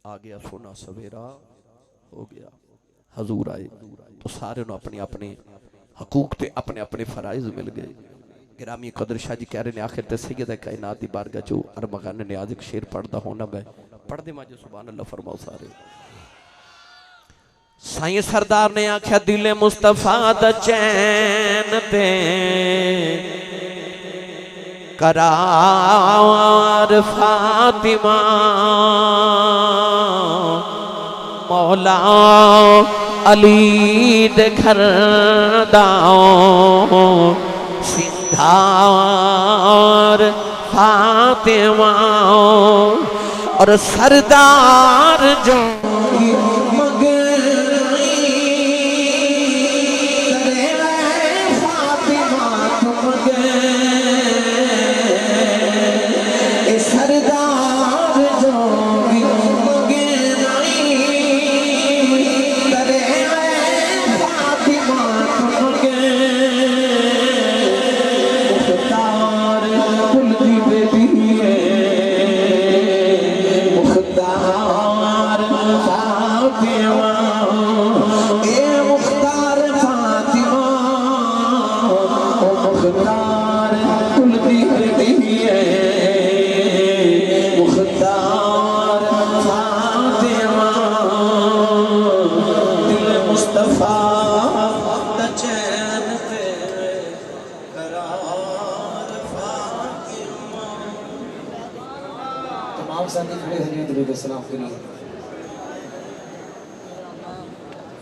आ गया सोना सवेरा हो गया, हजूर आए तो सारे नूं अपने अपने हकूक ते अपने अपने फराइज मिल गए। गिरामी कदर शाह जी कह रहे हैं आखिर ते सैयद कायनात दी बारगाह चो अरमगान ने आज एक शेर पढ़दा होना, मैं पढ़ दे माजे सुभान अल्लाह फरमाओ सारे। साईं सरदार ने आख्या दिले मुस्तफा दा चैन ते करार फातिमा, मौला अली दे घर दाओ सिंधार फातिमा और सरदार जो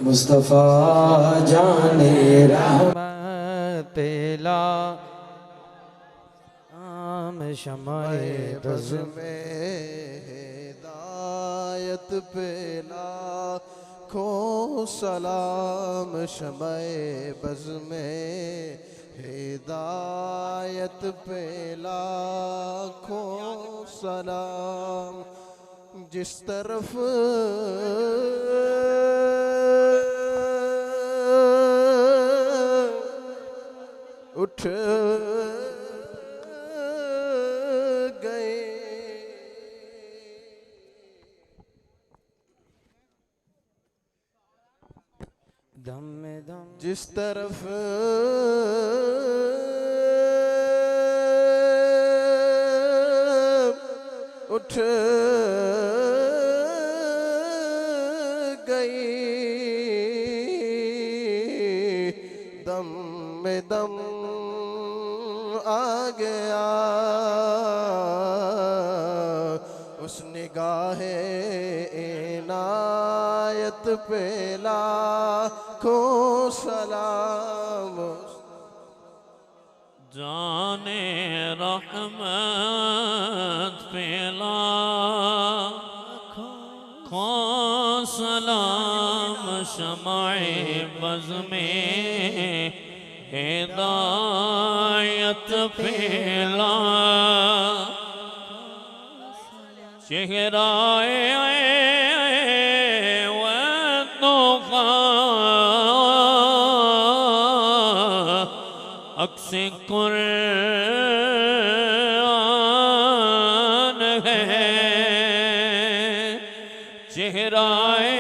मुस्तफा जाने रहमत ला आम शमाए बज़ में हिदायत पे लाखों सलाम, शमाए बज़ में हिदायत पे लाखों सलाम। जिस तरफ उठ गए दम में दम, जिस तरफ उठ गई दम में दम आ गया उस निगाहे इनायत पे लाखों सलाम। जाने रहमत पे लाखों सलाम, शमाए बज़ में हिदायत फैला, चेहराए अक्से कुरान है, चेहराए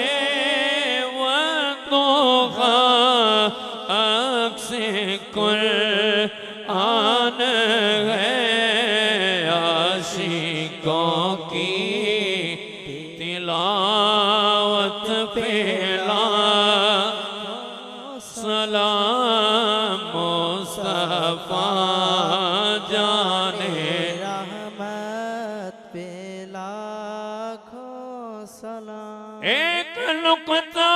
अक्से कुरान है, आशिकों की तिलावत फैला, सलाम मुस्तफा जाने रहमत पे लाखों सलाम। एक नुक्ता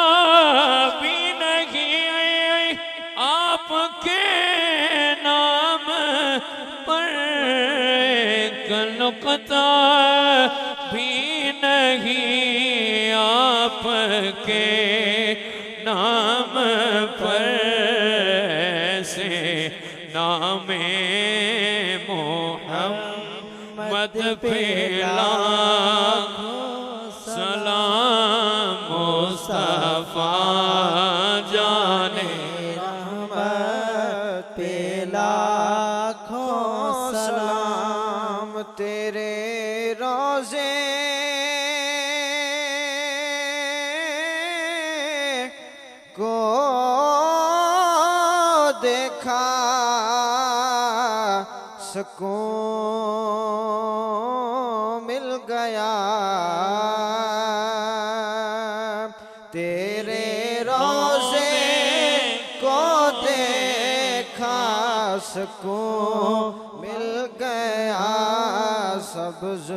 भी नहीं आपके आपके नाम पर से नामे मोहम्मद पे लाखों सलाम मुस्तफा जाने पे लाखों सलाम तेरे रोजे को देखा सकून मिल गया तेरे रोजे को देखा सकून मिल गया सब्ज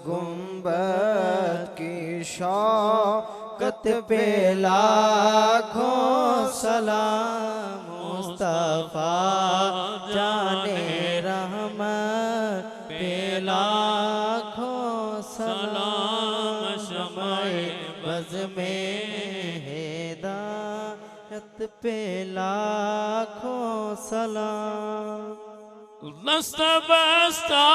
गुंबद की शौकत पे लाखों सलाम मुस्तफा जाने रहमत पे लाखों सलाम शमाए बज़ में हिदायत पे लाखों सलाम दस्त बस्ता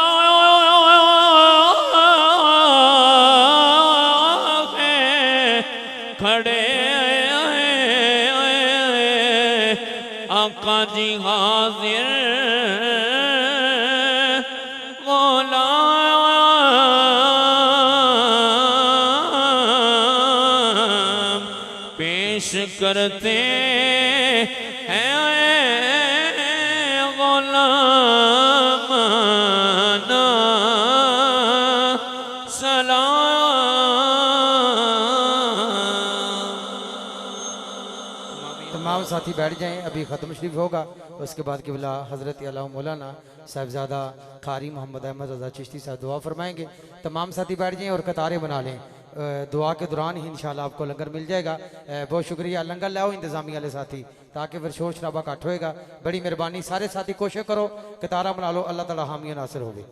है खड़े आका जी हाजिर गुलाम पेश करते हैं गुलामाना सलाम। तमाम साथी बैठ जाएं, अभी ख़त्म शरीफ होगा, उसके बाद किबला हज़रत अल्लाह मौलाना साहिबजादा कारी मोहम्मद अहमद रज़ा चिश्ती साहब दुआ फरमाएंगे। तमाम साथी बैठ जाएं और कतारें बना लें। दुआ के दौरान ही इंशाल्लाह आपको लंगर मिल जाएगा। बहुत शुक्रिया। लंगर लाओ इंतज़ामी वाले साथी, ताकि फिर शोर शराबा घट होएगा। बड़ी मेहरबानी। सारे साथी कोशिश करो, कतारा बना लो। अल्लाह ताला हामी नासिर होवे।